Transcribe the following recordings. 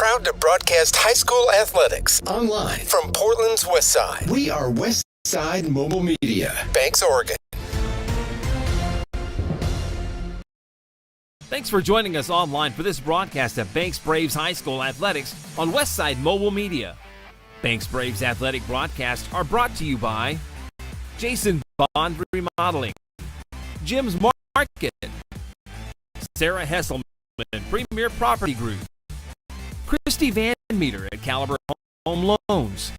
Proud to broadcast high school athletics online from Portland's West Side. We are West Side Mobile Media, Banks, Oregon. Thanks for joining us online for this broadcast of Banks Braves High School Athletics on Westside Mobile Media. Banks Braves Athletic broadcasts are brought to you by Jason Bond Remodeling, Jim's Market, Sarah Hesselman, Premier Property Group, Christy Van Meter at Caliber Home Loans,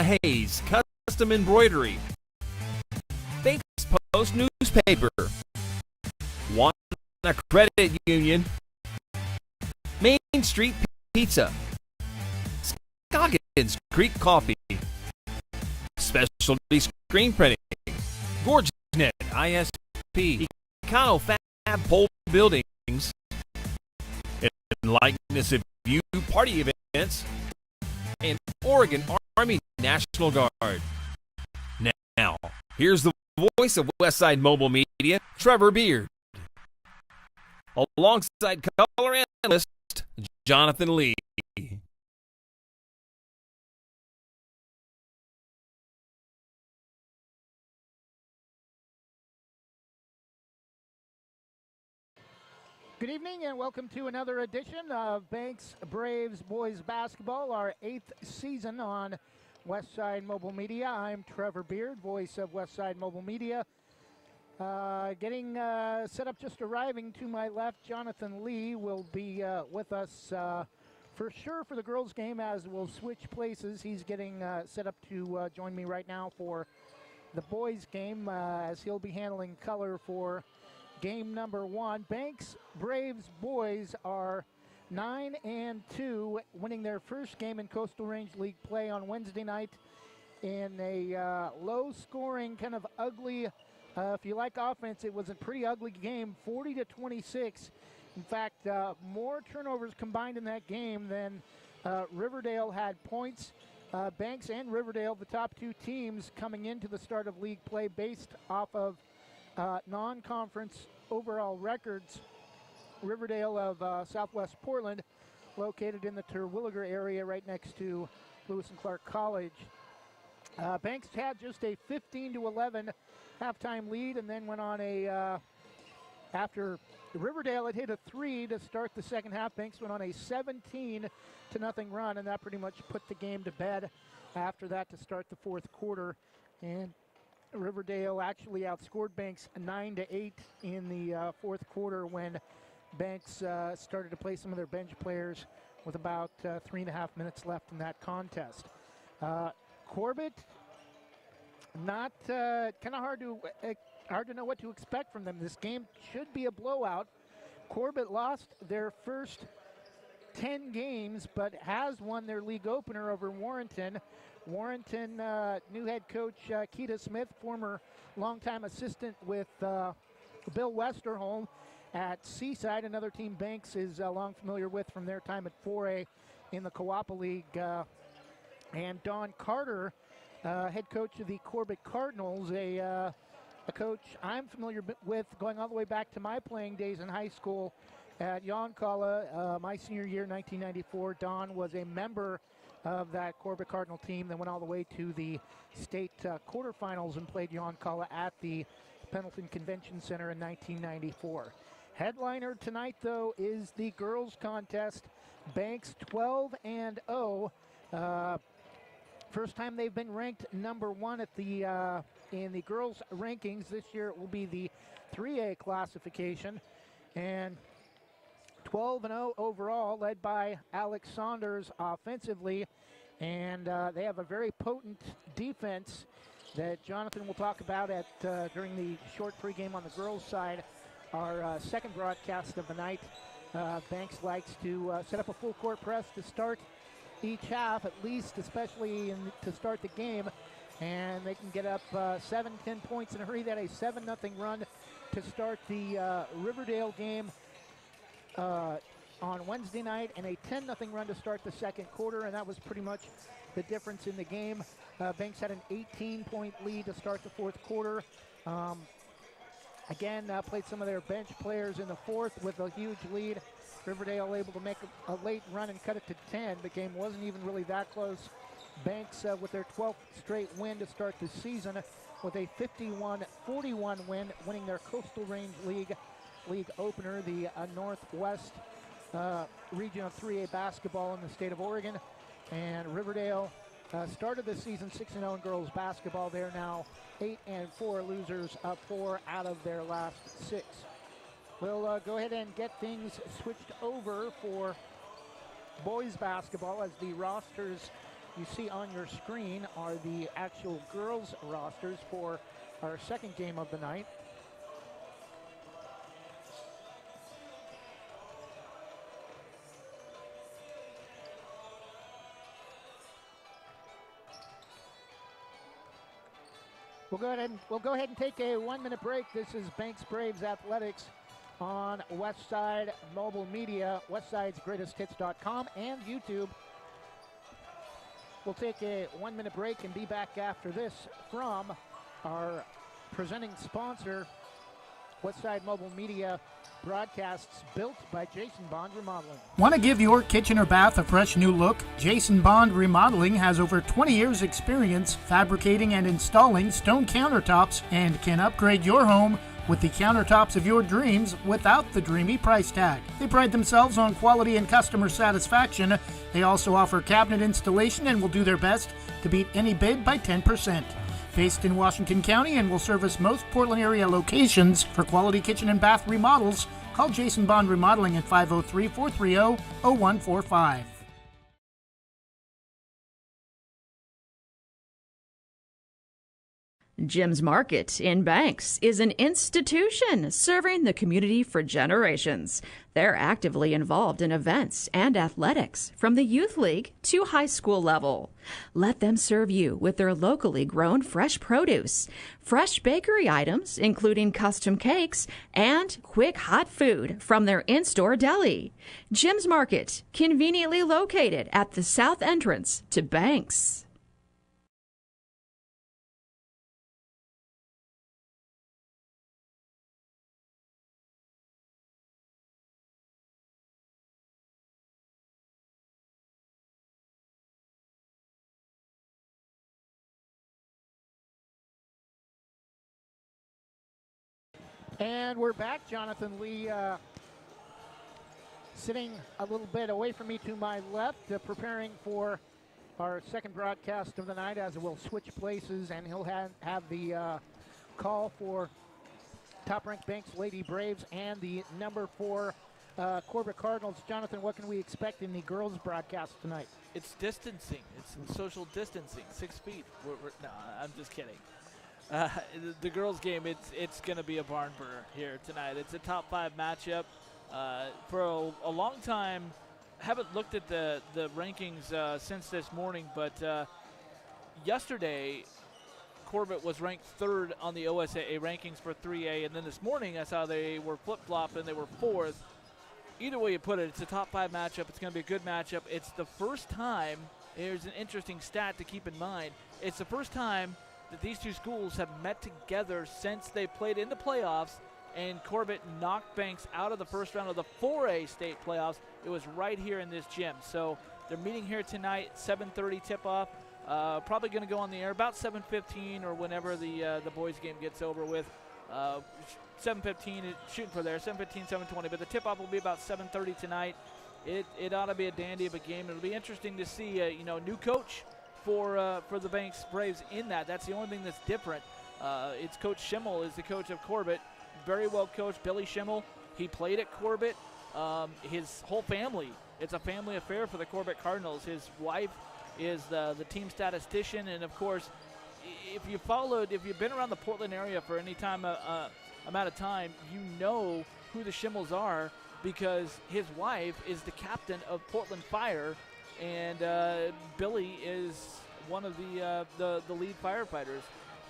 Hayes Custom Embroidery, Banks Post Newspaper, One Credit Union, Main Street Pizza, Scoggins Creek Coffee, Specialty Screen Printing, GorgeNet ISP, Econo Fab Pole Buildings, Likeness of You Party Events, and Oregon Army National Guard. Now, here's the voice of Westside Mobile Media, Trevor Beard, alongside color analyst Jonathan Lee. Good evening and welcome to another edition of Banks Braves Boys Basketball, our 8th season on Westside Mobile Media. I'm Trevor Beard, voice of Westside Mobile Media. Getting set up, just arriving to my left, Jonathan Lee will be with us for sure for the girls' game, as we'll switch places. He's getting set up to join me right now for the boys' game, as he'll be handling color for game number 1. Banks Braves boys are 9-2, winning their first game in Coastal Range League play on Wednesday night in a low-scoring, kind of ugly, if you like offense, it was a pretty ugly game, 40-26. In fact, more turnovers combined in that game than Riverdale had points. Banks and Riverdale, the top two teams coming into the start of league play based off of non-conference overall records. Riverdale of Southwest Portland, located in the Terwilliger area right next to Lewis and Clark College. Banks had just a 15-11 halftime lead, and then went on a, after Riverdale had hit a 3 to start the second half, Banks went on a 17-0 run, and that pretty much put the game to bed after that to start the fourth quarter. And Riverdale actually outscored Banks 9-8 in the fourth quarter when Banks started to play some of their bench players with about 3.5 minutes left in that contest. Corbett, not kind of hard to know what to expect from them. This game should be a blowout. Corbett lost their first 10 games, but has won their league opener over Warrenton. Warrenton, new head coach Keita Smith, former longtime assistant with Bill Westerholm at Seaside, another team Banks is long familiar with from their time at 4A in the Coapa League. And Don Carter, head coach of the Corbett Cardinals, a coach I'm familiar with going all the way back to my playing days in high school at Yoncalla. My senior year, 1994, Don was a member of that Corbett Cardinal team that went all the way to the state quarterfinals and played Yoncalla at the Pendleton Convention Center in 1994. Headliner tonight, though, is the girls' contest. Banks 12-0. First time they've been ranked number 1 at the in the girls' rankings. This year it will be the 3A classification. And 12-0 overall, led by Alex Saunders offensively. And they have a very potent defense that Jonathan will talk about at during the short pregame on the girls' side, our second broadcast of the night. Banks likes to set up a full court press to start each half, at least, especially to start the game. And they can get up 7-10 points in a hurry. They had a 7-0 run to start the Riverdale game on Wednesday night, and a 10-0 run to start the second quarter, and that was pretty much the difference in the game. Banks had an 18-point lead to start the fourth quarter. Again, played some of their bench players in the fourth with a huge lead. Riverdale able to make a late run and cut it to 10. The game wasn't even really that close. Banks with their 12th straight win to start the season with a 51-41 win, winning their Coastal Range League opener, the Northwest region of 3A basketball in the state of Oregon. And Riverdale started the season 6-0 in girls basketball. They're now 8-4, losers of 4 out of their last 6. We'll go ahead and get things switched over for boys basketball, as the rosters you see on your screen are the actual girls rosters for our second game of the night. We'll go ahead and take a 1-minute break. This is Banks Braves Athletics on Westside Mobile Media, westsidesgreatesthits.com, and YouTube. We'll take a 1-minute break and be back after this from our presenting sponsor, Westside Mobile Media broadcasts, built by Jason Bond Remodeling. Want to give your kitchen or bath a fresh new look? Jason Bond Remodeling has over 20 years experience fabricating and installing stone countertops and can upgrade your home with the countertops of your dreams without the dreamy price tag. They pride themselves on quality and customer satisfaction. They also offer cabinet installation and will do their best to beat any bid by 10%. Based in Washington County and will service most Portland area locations. For quality kitchen and bath remodels, call Jason Bond Remodeling at 503-430-0145. Jim's Market in Banks is an institution serving the community for generations. They're actively involved in events and athletics from the youth league to high school level. Let them serve you with their locally grown fresh produce, fresh bakery items, including custom cakes, and quick hot food from their in-store deli. Jim's Market, conveniently located at the south entrance to Banks. And we're back. Jonathan Lee sitting a little bit away from me to my left, preparing for our second broadcast of the night, as we'll switch places, and he'll have the call for top-ranked Banks Lady Braves and the number 4 Corbett Cardinals. Jonathan, what can we expect in the girls broadcast tonight? It's distancing. It's social distancing, 6 feet. No, I'm just kidding. The girls' game, it's going to be a barn burner here tonight. It's a top 5 matchup. For a long time, haven't looked at the rankings since this morning, but yesterday, Corbett was ranked 3rd on the OSAA rankings for 3A, and then this morning I saw they were flip-flop and they were 4th. Either way you put it, it's a top 5 matchup. It's going to be a good matchup. It's the first time, here's an interesting stat to keep in mind, it's the first time that these two schools have met together since they played in the playoffs, and Corbett knocked Banks out of the first round of the 4A state playoffs. It was right here in this gym. So they're meeting here tonight, 7:30 tip-off. Probably going to go on the air about 7:15 or whenever the boys' game gets over with. 7:15, shooting for there, 7:15, 7:20. But the tip-off will be about 7:30 tonight. It ought to be a dandy of a game. It'll be interesting to see, new coach for the Banks Braves in that. That's the only thing that's different. It's Coach Schimmel is the coach of Corbett. Very well coached, Billy Schimmel. He played at Corbett. His whole family, it's a family affair for the Corbett Cardinals. His wife is the team statistician, and of course, if you've been around the Portland area for any time amount of time, you know who the Schimmels are, because his wife is the captain of Portland Fire, and Billy is one of the lead firefighters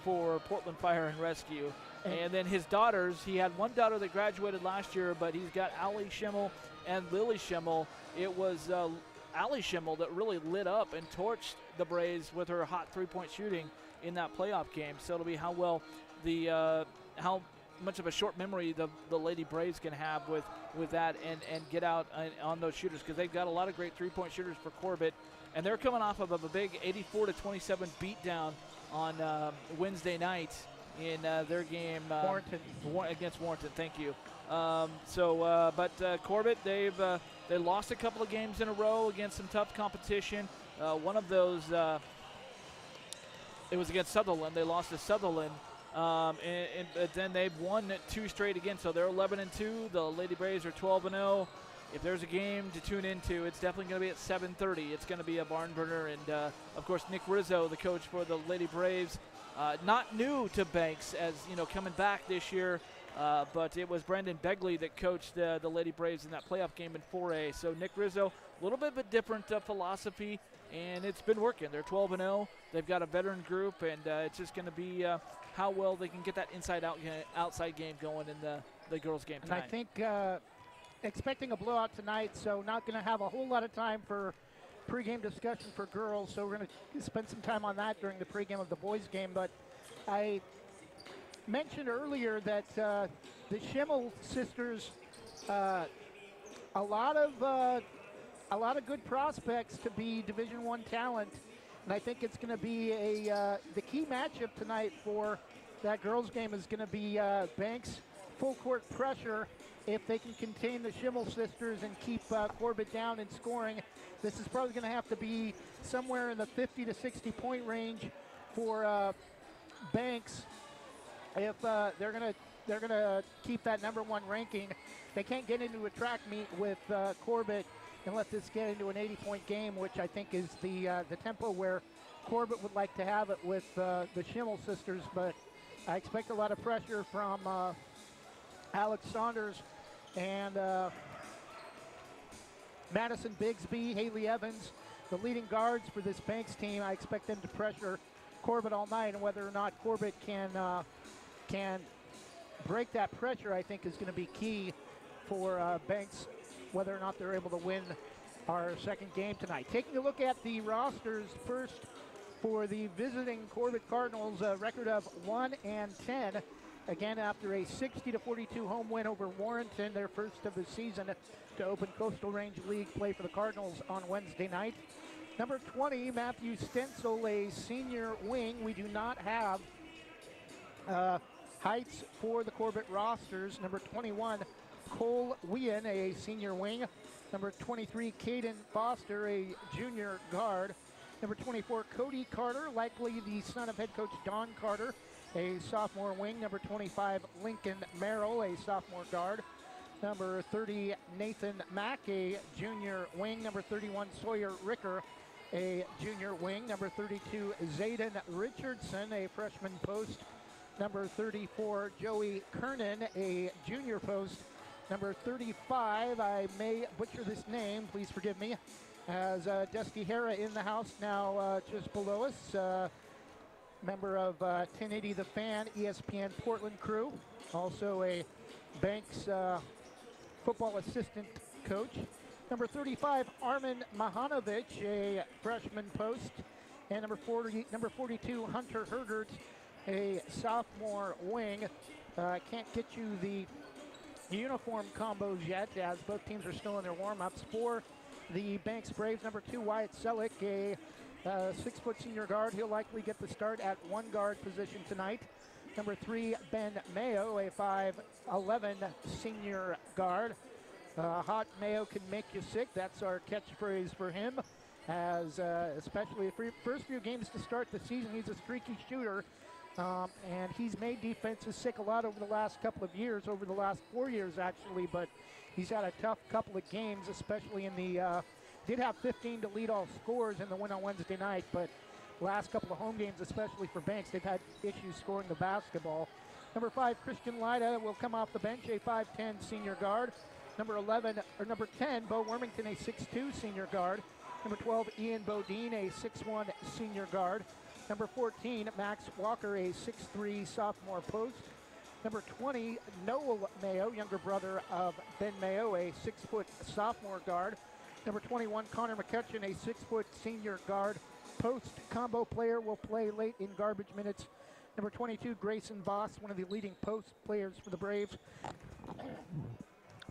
for Portland Fire and Rescue. And then his daughters, he had one daughter that graduated last year, but he's got Allie Schimmel and Lily Schimmel. It was Allie Schimmel that really lit up and torched the Braves with her hot three-point shooting in that playoff game. So it'll be how much of a short memory the Lady Braves can have with with that and get out on those shooters, because they've got a lot of great three-point shooters for Corbett, and they're coming off of a big 84-27 beatdown on Wednesday night in their game against Warrenton. Thank you. But Corbett, they lost a couple of games in a row against some tough competition. One of those, it was against Sutherland. They lost to Sutherland. But then they've won 2 straight again, so they're 11-2. The Lady Braves are 12-0. If there's a game to tune into, it's definitely going to be at 7:30. It's going to be a barn burner, and of course Nick Rizzo, the coach for the Lady Braves, not new to Banks, as coming back this year, but it was Brandon Begley that coached the Lady Braves in that playoff game in 4A. So Nick Rizzo, a little bit of a different philosophy, and it's been working. They're 12-0. They've got a veteran group, and it's just going to be how well they can get that outside game going in the girls' game tonight. And I think expecting a blowout tonight, so not going to have a whole lot of time for pregame discussion for girls, so we're going to spend some time on that during the pregame of the boys' game. But I mentioned earlier that the Schimmel sisters, a lot of good prospects to be Division I talent, and I think it's going to be the key matchup tonight for that girls' game is going to be Banks full court pressure. If they can contain the Schimmel sisters and keep Corbett down in scoring, this is probably going to have to be somewhere in the 50 to 60 point range for Banks if they're going to keep that #1 ranking. They can't get into a track meet with Corbett and let this get into an 80-point game, which I think is the tempo where Corbett would like to have it with the Schimmel sisters. But I expect a lot of pressure from Alex Saunders and Madison Bigsby, Haley Evans, the leading guards for this Banks team. I expect them to pressure Corbett all night, and whether or not Corbett can break that pressure, I think, is going to be key for Banks, whether or not they're able to win our second game tonight. Taking a look at the rosters first for the visiting Corbett Cardinals, a record of 1-10. Again, after a 60-42 home win over Warrenton, their first of the season to open Coastal Range League play for the Cardinals on Wednesday night. Number 20, Matthew Stencil, a senior wing. We do not have heights for the Corbett rosters. Number 21, Cole Wien, a senior wing. Number 23, Caden Foster, a junior guard. Number 24, Cody Carter, likely the son of head coach Don Carter, a sophomore wing. Number 25, Lincoln Merrill, a sophomore guard. Number 30, Nathan Mack, a junior wing. Number 31, Sawyer Ricker, a junior wing. Number 32, Zayden Richardson, a freshman post. Number 34, Joey Kernan, a junior post. Number 35, I may butcher this name, please forgive me, as Dusty Hara in the house now just below us. Member of 1080 The Fan, ESPN Portland crew. Also a Banks football assistant coach. Number 35, Armin Mahanovic, a freshman post. And number 42, Hunter Hergert, a sophomore wing. Can't get you the uniform combos yet, as both teams are still in their warm-ups. For the Banks Braves, number 2, Wyatt Selleck, a 6-foot senior guard. He'll likely get the start at one guard position tonight. Number 3, Ben Mayo, a 5'11" senior guard. Hot Mayo can make you sick. That's our catchphrase for him, as especially the first few games to start the season, he's a streaky shooter. And he's made defenses sick a lot over the last couple of years, over the last 4 years actually, but he's had a tough couple of games, especially in the, did have 15 to lead all scorers in the win on Wednesday night, but last couple of home games, especially for Banks, they've had issues scoring the basketball. Number 5, Christian Lyda will come off the bench, a 5'10" senior guard. Number 10, Bo Wormington, a 6'2" senior guard. Number 12, Ian Bodine, a 6'1" senior guard. Number 14, Max Walker, a 6'3" sophomore post. Number 20, Noel Mayo, younger brother of Ben Mayo, a 6-foot sophomore guard. Number 21, Connor McCutcheon, a 6-foot senior guard. Post combo player, will play late in garbage minutes. Number 22, Grayson Voss, one of the leading post players for the Braves.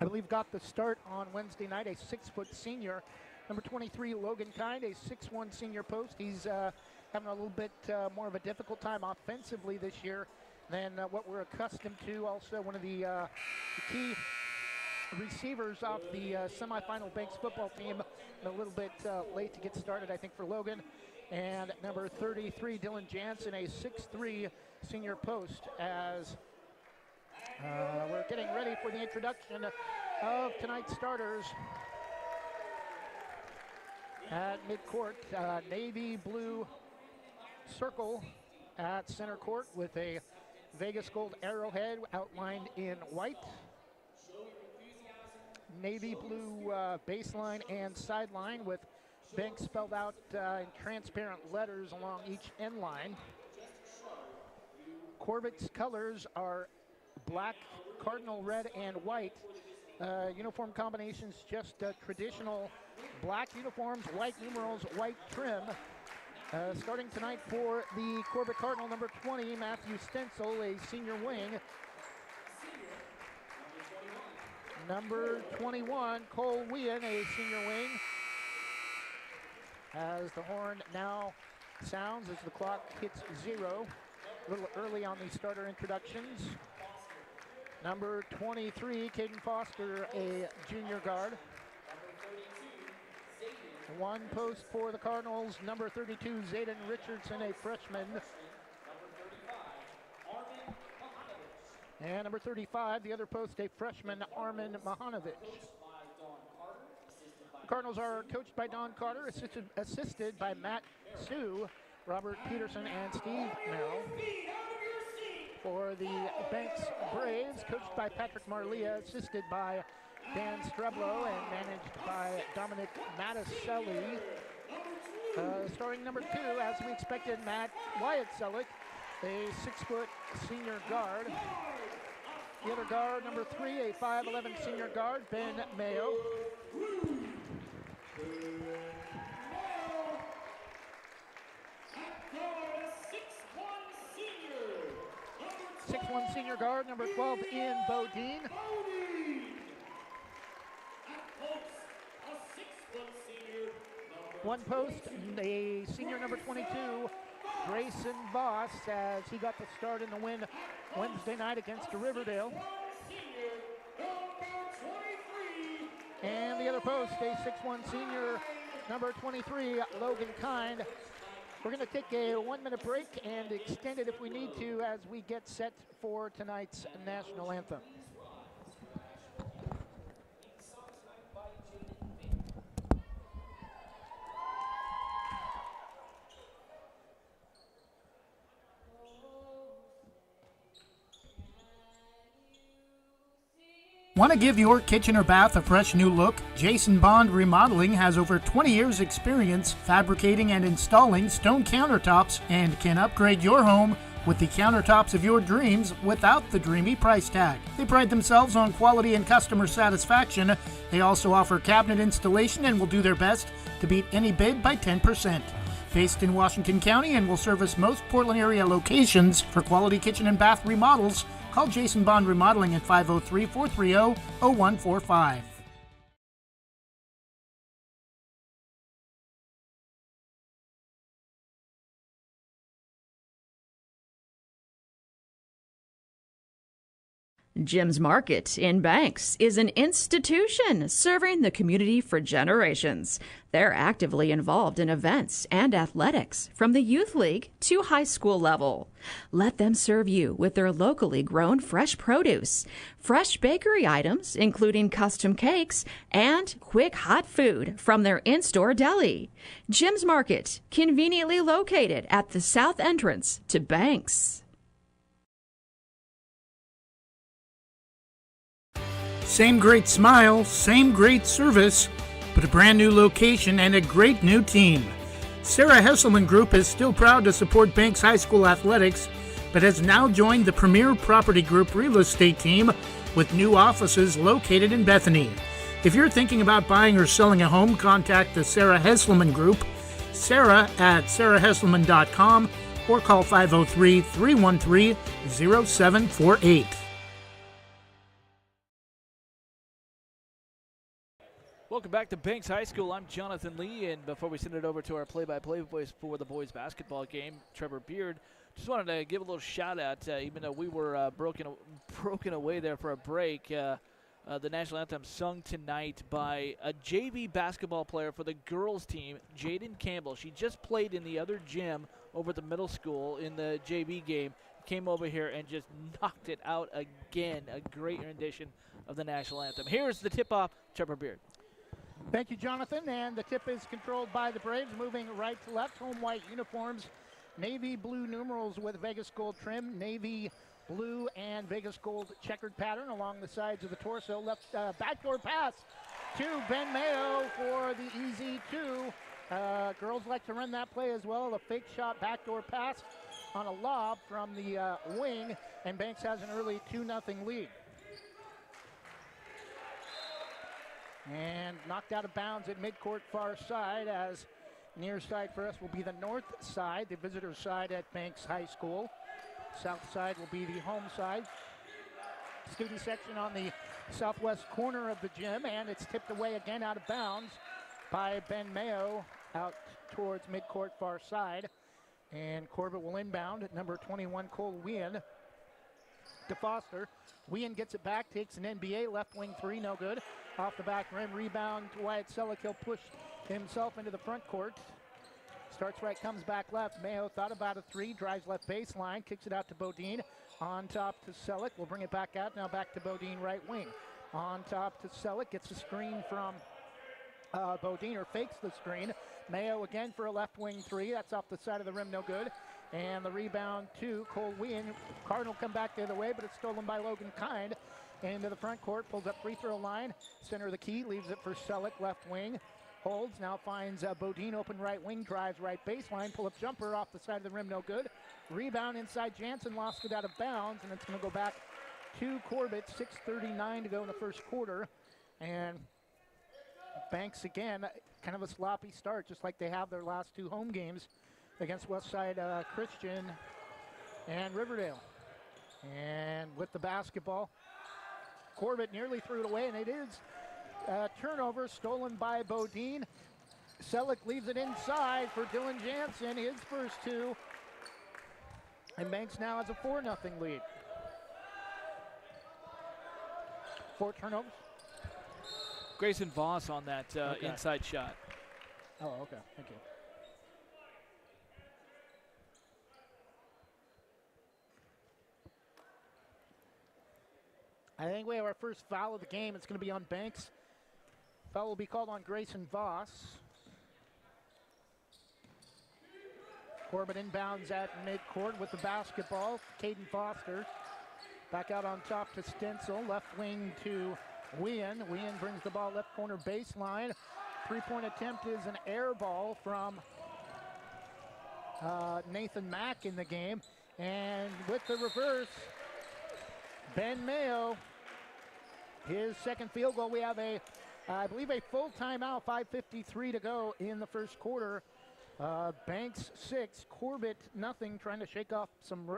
I believe got the start on Wednesday night, a 6-foot senior. Number 23, Logan Kind, a 6'1" senior post. He's having a little bit more of a difficult time offensively this year than what we're accustomed to. Also, one of the key receivers off the semifinal Banks football team, a little bit late to get started, I think, for Logan. And number 33, Dylan Jansen, a 6'3" senior post, as we're getting ready for the introduction of tonight's starters. At midcourt, navy blue circle at center court with a Vegas gold arrowhead outlined in white. Navy blue baseline and sideline with Banks spelled out in transparent letters along each end line. Corbett's colors are black, cardinal red, and white. Uniform combinations, just traditional black uniforms, white numerals, white trim. Starting tonight for the Corbett Cardinal, number 20, Matthew Stencil, a senior wing. Number 21, Cole Wien, a senior wing. As the horn now sounds as the clock hits 0. A little early on the starter introductions. Number 23, Caden Foster, a junior guard. One post for the Cardinals, number 32, Zayden Richardson, a freshman. And number 35, the other post, a freshman, Armin Mahanovic. The Cardinals are coached by Don Carter, assisted by Matt Sue, Robert Peterson, and Steve Merrill. For the Banks Braves, coached by Patrick Marlia, assisted by Dan Streblo, and managed by Dominic Matiselli. Starting number 2, as we expected, Wyatt Selleck, a 6-foot senior guard. The other guard, number 3, a 5'11" senior guard, Ben Mayo. 6'1" senior guard, number 12, Ian Bodine. One post, a senior number 22, Grayson Voss, as he got the start in the win Wednesday night against Riverdale. And the other post, a 6'1" senior number 23, Logan Kind. We're going to take a 1-minute break and extend it if we need to as we get set for tonight's national anthem. Want to give your kitchen or bath a fresh new look? Jason Bond Remodeling has over 20 years experience fabricating and installing stone countertops and can upgrade your home with the countertops of your dreams without the dreamy price tag. They pride themselves on quality and customer satisfaction. They also offer cabinet installation and will do their best to beat any bid by 10%. Based in Washington County and will service most Portland area locations. For quality kitchen and bath remodels, call Jason Bond Remodeling at 503-430-0145. Jim's Market in Banks is an institution serving the community for generations. They're actively involved in events and athletics from the youth league to high school level. Let them serve you with their locally grown fresh produce, fresh bakery items, including custom cakes, and quick hot food from their in-store deli. Jim's Market, conveniently located at the south entrance to Banks. Same great smile, same great service, but a brand new location and a great new team. Sarah Hesselman Group is still proud to support Banks High School athletics, but has now joined the Premier Property Group real estate team with new offices located in Bethany. If you're thinking about buying or selling a home, contact the Sarah Hesselman Group, Sarah at sarahhesselman.com, or call 503-313-0748. Welcome back to Banks High School. I'm Jonathan Lee, and before we send it over to our play-by-play voice for the boys basketball game, Trevor Beard, just wanted to give a little shout-out, even though we were broken away there for a break. The national anthem sung tonight by a JV basketball player for the girls team, Jaden Campbell. She just played in the other gym over at the middle school in the JV game, came over here and just knocked it out again. A great rendition of the national anthem. Here's the tip-off, Trevor Beard. Thank you, Jonathan. And the tip is controlled by the Braves, moving right to left. Home white uniforms, navy blue numerals with Vegas gold trim, navy blue and Vegas gold checkered pattern along the sides of the torso. Left backdoor pass to Ben Mayo for the easy two. Girls like to run that play as well. A fake shot backdoor pass on a lob from the wing, and Banks has an early 2-0 lead. And knocked out of bounds at midcourt far side, as near side for us will be the north side, the visitor side at Banks High School. South side will be the home side. Student section on the southwest corner of the gym, and it's tipped away again out of bounds by Ben Mayo out towards midcourt far side. And Corbett will inbound at number 21, Cole Wien to Foster. Wien gets it back, takes an NBA left wing three, no good. Off the back rim, rebound to Wyatt Selleck. He'll push himself into the front court. Starts right, comes back left. Mayo thought about a three, drives left baseline, kicks it out to Bodine. On top to Selleck. We'll bring it back out, now back to Bodine, right wing. On top to Selleck, gets a screen from Bodine, or fakes the screen. Mayo again for a left wing three. That's off the side of the rim, no good. And the rebound to Cole Wien. Cardinal come back the other way, but it's stolen by Logan Kind. Into the front court, pulls up free throw line. Center of the key, leaves it for Selleck, left wing. Holds, now finds Bodine open right wing, drives right baseline. Pull up jumper off the side of the rim, no good. Rebound inside Jansen, lost it out of bounds, and it's going to go back to Corbett. 6:39 to go in the first quarter. And Banks again, kind of a sloppy start, just like they have their last two home games against Westside Christian and Riverdale. And with the basketball, Corbett nearly threw it away, and it is turnover stolen by Bodine. Selleck leaves it inside for Dylan Jansen, his first two. And Banks now has a 4-0 lead. 4 turnovers. Grayson Voss on that Okay. inside shot. Oh, okay. Thank you. I think we have our first foul of the game. It's going to be on Banks. Foul will be called on Grayson Voss. Corbett inbounds at midcourt with the basketball. Caden Foster back out on top to Stencil. Left wing to Wien. Wien brings the ball left corner baseline. Three-point attempt is an air ball from Nathan Mack in the game. And with the reverse, Ben Mayo, his second field goal. We have I believe a full timeout, 5:53 to go in the first quarter. Banks 6, Corbett nothing, trying to shake off some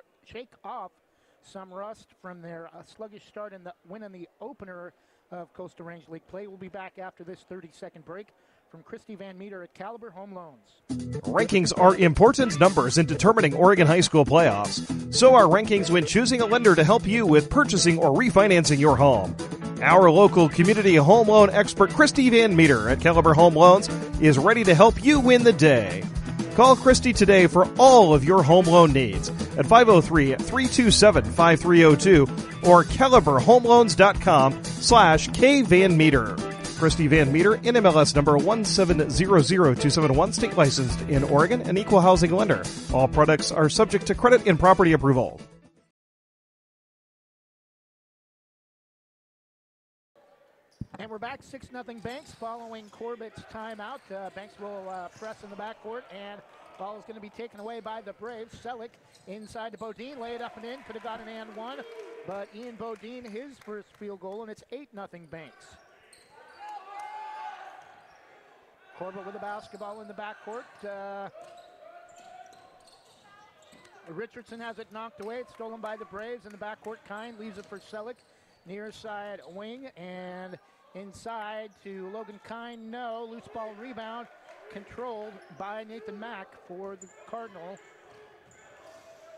rust from their sluggish start in the win in the opener of Coastal Range League play. We'll be back after this 30-second break from Christy Van Meter at Caliber Home Loans. Rankings are important numbers in determining Oregon high school playoffs. So are rankings when choosing a lender to help you with purchasing or refinancing your home. Our local community home loan expert, Christy Van Meter at Caliber Home Loans, is ready to help you win the day. Call Christy today for all of your home loan needs at 503-327-5302 or caliberhomeloans.com/kvanmeter. Christy Van Meter, NMLS number 1700271, state licensed in Oregon, an equal housing lender. All products are subject to credit and property approval. And we're back, 6-0 Banks following Corbett's timeout. Banks will press in the backcourt, and ball is going to be taken away by the Braves. Selleck inside to Bodine, lay it up and in, could have got an and one, but Ian Bodine, his first field goal, and it's 8-0 Banks. Corbett with the basketball in the backcourt. Richardson has it knocked away. It's stolen by the Braves in the backcourt. Kind leaves it for Selleck, near side wing, and Inside to Logan Kine, no. Loose ball rebound controlled by Nathan Mack for the Cardinal.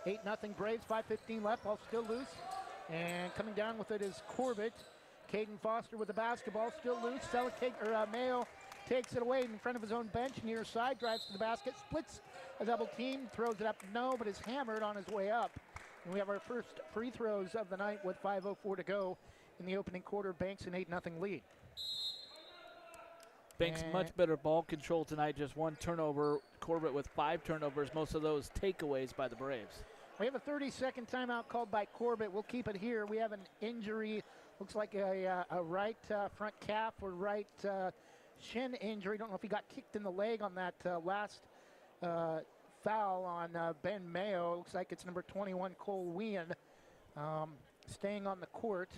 8-0 Braves, 5:15 left, ball still loose. And coming down with it is Corbett. Caden Foster with the basketball, still loose. Mayo takes it away in front of his own bench, near side, drives to the basket, splits a double team, throws it up, no, but is hammered on his way up. And we have our first free throws of the night with 5:04 to go in the opening quarter. Banks an 8-0 lead. Banks much better ball control tonight, just one turnover. Corbett with 5 turnovers, most of those takeaways by the Braves. We have a 30-second timeout called by Corbett. We'll keep it here. We have an injury, looks like a right front calf or right shin injury. Don't know if he got kicked in the leg on that last foul on Ben Mayo. Looks like it's number 21, Cole Wien, staying on the court.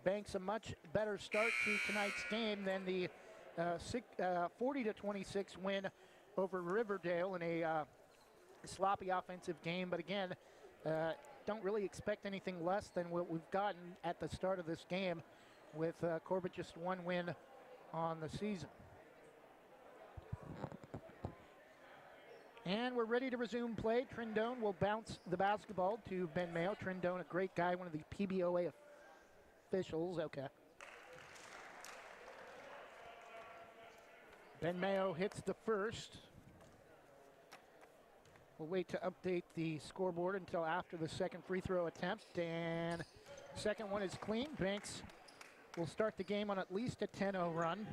Banks a much better start to tonight's game than the 40-26 win over Riverdale in a sloppy offensive game. But again, don't really expect anything less than what we've gotten at the start of this game, with Corbett just one win on the season. And we're ready to resume play. Trindone will bounce the basketball to Ben Mayo. Trindone, a great guy, one of the PBOA officials. Okay. Ben Mayo hits the first. We'll wait to update the scoreboard until after the second free throw attempt. And second one is clean. Banks will start the game on at least a 10-0 run.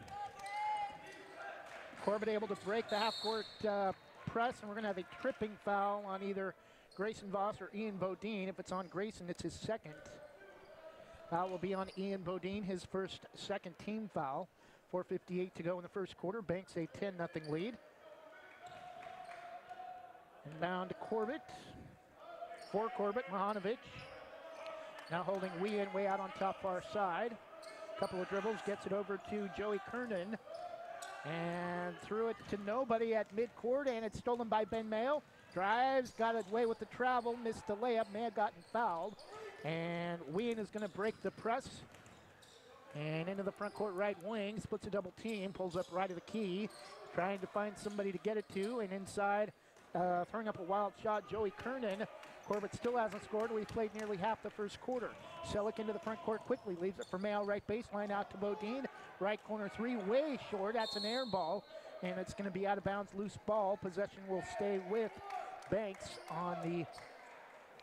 Corbett able to break the half-court press, and we're going to have a tripping foul on either Grayson Voss or Ian Bodine. If it's on Grayson, it's his second. Foul will be on Ian Bodine, his first second team foul. 4:58 to go in the first quarter. Banks a 10-0 lead. Inbound to Corbett. For Corbett, Mahanovic. Now holding Wien way out on top far side. Couple of dribbles, gets it over to Joey Kernan. And threw it to nobody at midcourt, and it's stolen by Ben Mayo. Drives, got it away with the travel, missed the layup, may have gotten fouled. And Wien is going to break the press. And into the front court right wing, splits a double team, pulls up right of the key, trying to find somebody to get it to, and inside, throwing up a wild shot, Joey Kernan. Corbett still hasn't scored. We've played nearly half the first quarter. Selleck into the front court quickly, leaves it for Mayo, right baseline out to Bodine. Right corner three, way short. That's an air ball, and it's going to be out of bounds, loose ball. Possession will stay with Banks on the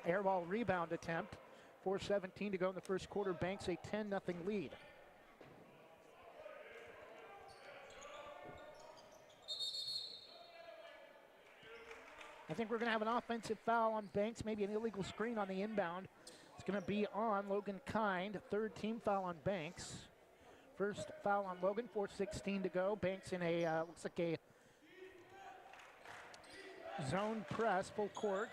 air ball rebound attempt. 4:17 to go in the first quarter. Banks a 10-0 lead. I think we're going to have an offensive foul on Banks, maybe an illegal screen on the inbound. It's going to be on Logan Kind, third team foul on Banks. First foul on Logan, 4:16 to go. Banks in a, looks like a zone press, full court.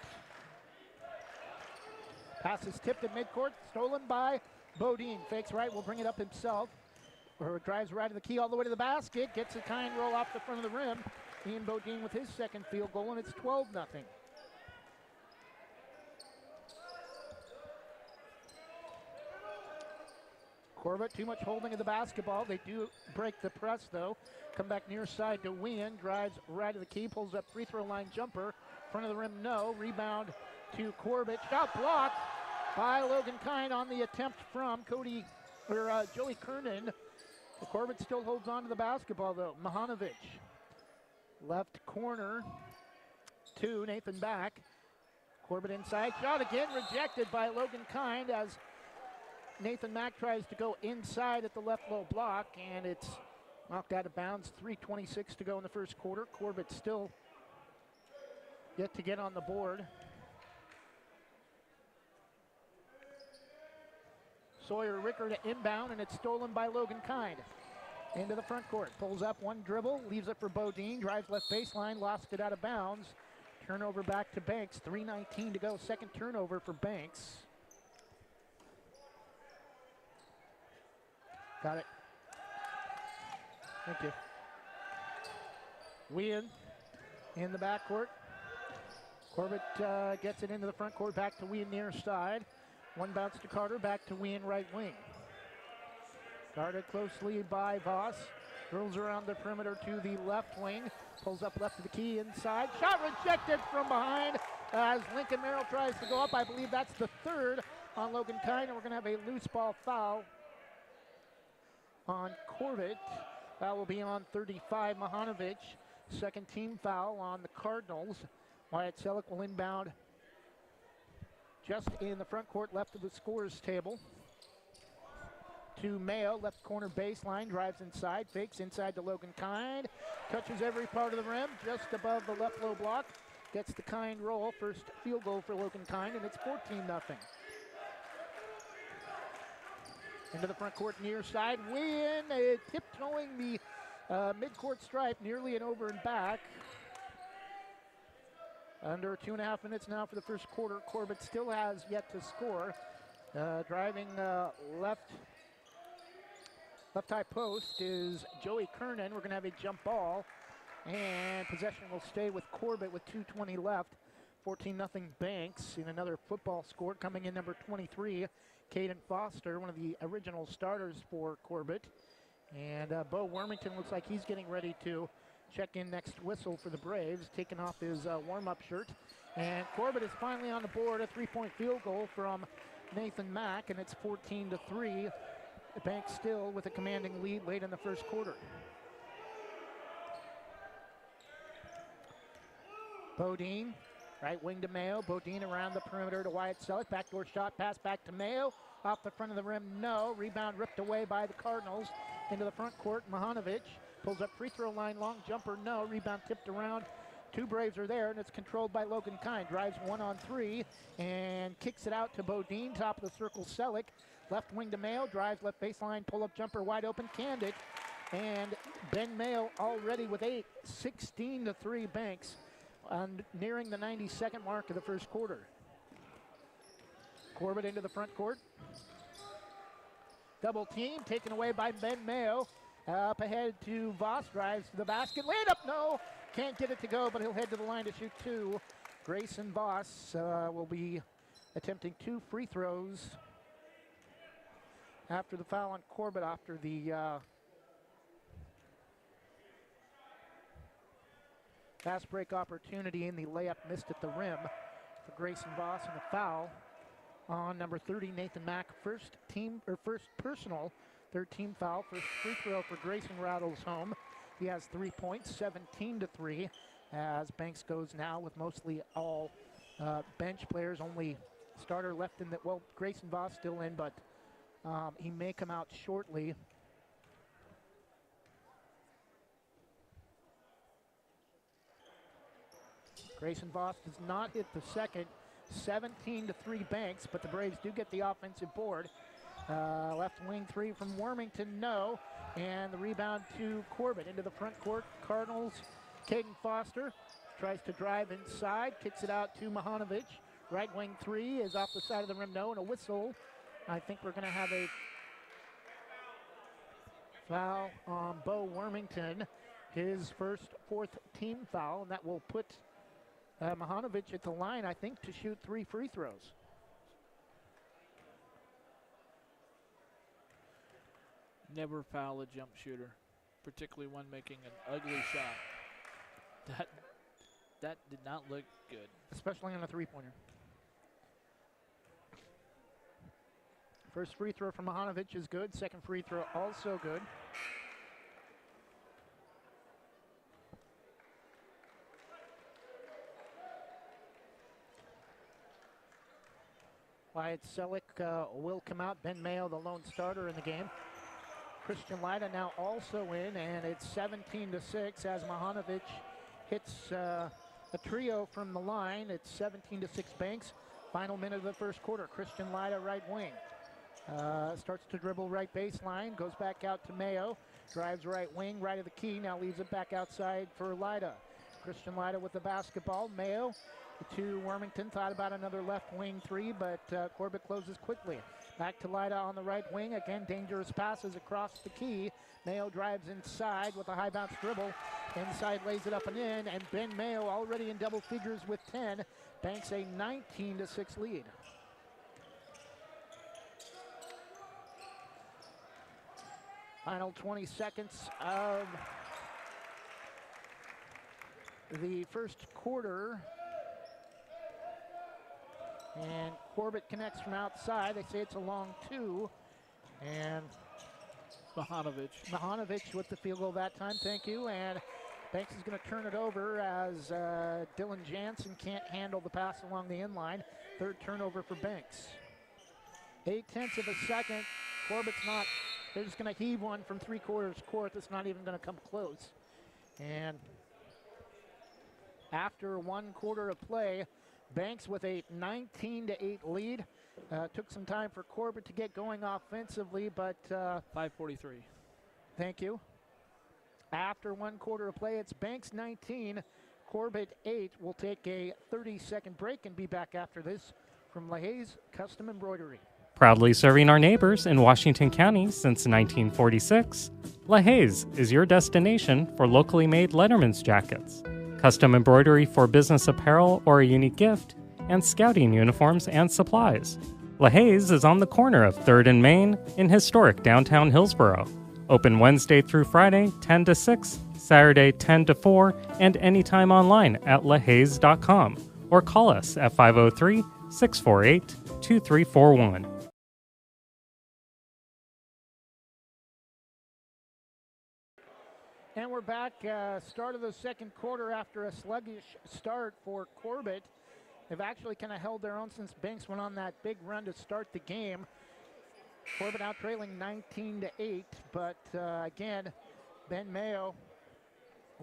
Pass is tipped at midcourt, stolen by Bodine. Fakes right, will bring it up himself. Or drives right to the key all the way to the basket, gets a Kind roll off the front of the rim. Ian Bodine with his second field goal, and it's 12-0. Corbett, too much holding of the basketball. They do break the press, though. Come back near side to Wien, drives right to the key, pulls up free throw line jumper. Front of the rim, no. Rebound to Corbett. Shot blocked by Logan Kind on the attempt from Joey Kernan. Corbett still holds on to the basketball, though. Mahanovic. Left corner to Nathan Back. Corbett inside. Shot again, rejected by Logan Kind as Nathan Mack tries to go inside at the left low block, and it's knocked out of bounds. 3:26 to go in the first quarter. Corbett still yet to get on the board. Sawyer Ricker to inbound, and it's stolen by Logan Kind. Into the front court, pulls up one dribble, leaves it for Bodine, drives left baseline, lost it out of bounds. Turnover back to Banks, 3:19 to go, second turnover for Banks. Got it. Thank you. Wien in the backcourt. Corbett gets it into the front court, back to Wien near side. One bounce to Carter, back to Wien right wing. Guarded closely by Voss. Drills around the perimeter to the left wing. Pulls up left of the key inside. Shot rejected from behind as Lincoln Merrill tries to go up. I believe that's the third on Logan Kine, and we're going to have a loose ball foul on Corbett. That will be on 35, Mahanovic. Second team foul on the Cardinals. Wyatt Selleck will inbound just in the front court left of the scorer's table. To Mayo, left corner baseline, drives inside, fakes inside to Logan Kine. Touches every part of the rim, just above the left low block. Gets the Kine roll. First field goal for Logan Kine, and it's 14-0. Into the front court near side. Win, tiptoeing the midcourt stripe, nearly an over and back. Under 2.5 minutes now for the first quarter. Corbett still has yet to score. Driving left high post is Joey Kernan. We're going to have a jump ball, and possession will stay with Corbett with 2:20 left. 14-0 Banks in another football score. Coming in number 23, Caden Foster, one of the original starters for Corbett. And Bo Wormington looks like he's getting ready to check in next whistle for the Braves, taking off his warm-up shirt. And Corbett is finally on the board, a 3-point field goal from Nathan Mack, and it's 14-3. Banks still with a commanding lead late in the first quarter. Bodine, right wing to Mayo. Bodine around the perimeter to Wyatt Selleck. Backdoor shot, pass back to Mayo. Off the front of the rim, no. Rebound ripped away by the Cardinals. Into the front court, Mahanovic pulls up free throw line, long jumper, no. Rebound tipped around. Two Braves are there, and it's controlled by Logan Kine. Drives 1-on-3 and kicks it out to Bodine. Top of the circle, Selleck. Left wing to Mayo, drives left baseline, pull-up jumper wide open, canned it. And Ben Mayo already with 8, 16-3 Banks, nearing the 92nd mark of the first quarter. Corbett into the front court. Double team taken away by Ben Mayo. Up ahead to Voss, drives to the basket, laid up, no. Can't get it to go, but he'll head to the line to shoot two. Grayson Voss will be attempting 2 free throws after the foul on Corbett, after the fast break opportunity and the layup missed at the rim for Grayson Voss, and the foul on number 30, Nathan Mack. First personal, third team foul. First free throw for Grayson rattles home. He has 3 points, 17-3, as Banks goes now with mostly all bench players. Only starter left in that. Well, Grayson Voss still in, but he may come out shortly. Grayson Voss does not hit the second. 17-3 Banks, but the Braves do get the offensive board. Left wing three from Wormington, no. And the rebound to Corbett into the front court. Cardinals, Caden Foster tries to drive inside, kicks it out to Mahanovic. Right wing three is off the side of the rim, no, and a whistle. I think we're going to have a foul on Bo Wormington, his fourth team foul, and that will put Mahanovic at the line, I think, to shoot 3 free throws. Never foul a jump shooter, particularly one making an ugly shot. That did not look good. Especially on a three-pointer. First free throw from Mahanovic is good. Second free throw also good. Wyatt Selleck will come out. Ben Mayo, the lone starter in the game. Christian Lida now also in, and it's 17-6 as Mahanovic hits a trio from the line. It's 17-6 Banks. Final minute of the first quarter. Christian Lida, right wing. Starts to dribble right baseline, goes back out to Mayo, drives right wing, right of the key, now leaves it back outside for Lida. Christian Lida with the basketball. Mayo to Wormington, thought about another left wing three, but Corbett closes quickly. Back to Lida on the right wing. Again, dangerous passes across the key. Mayo drives inside with a high bounce dribble. Inside lays it up and in, and Ben Mayo already in double figures with 10. Banks a 19-6 lead. Final 20 seconds of the first quarter. And Corbett connects from outside. They say it's a long two. And Mahanovic with the field goal that time. Thank you. And Banks is going to turn it over as Dylan Jansen can't handle the pass along the inline. Third turnover for Banks. 0.8 of a second. Corbett's not. They're just going to heave one from 3/4 court. It's not even going to come close. And after 1 quarter of play, Banks with a 19-8 lead. Took some time for Corbett to get going offensively, but 5:43. Thank you. After 1 quarter of play, it's Banks 19, Corbett 8. We'll take a 30-second break and be back after this from LaHaye's Custom Embroidery. Proudly serving our neighbors in Washington County since 1946, LaHaye's is your destination for locally made Letterman's jackets, custom embroidery for business apparel or a unique gift, and scouting uniforms and supplies. LaHaye's is on the corner of 3rd and Main in historic downtown Hillsboro. Open Wednesday through Friday, 10 to 6, Saturday, 10 to 4, and anytime online at lahayes.com or call us at 503-648-2341. And we're back, start of the second quarter after a sluggish start for Corbett. They've actually kind of held their own since Banks went on that big run to start the game. Corbett out trailing 19-8, but again, Ben Mayo,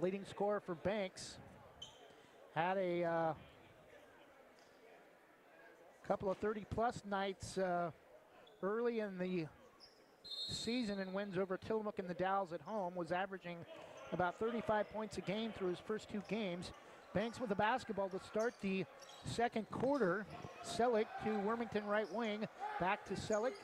leading scorer for Banks, had a couple of 30-plus nights early in the season and wins over Tillamook and the Dalles at home, was averaging about 35 points a game through his first 2 games. Banks with the basketball to start the second quarter. Selleck to Wormington right wing, back to Selleck,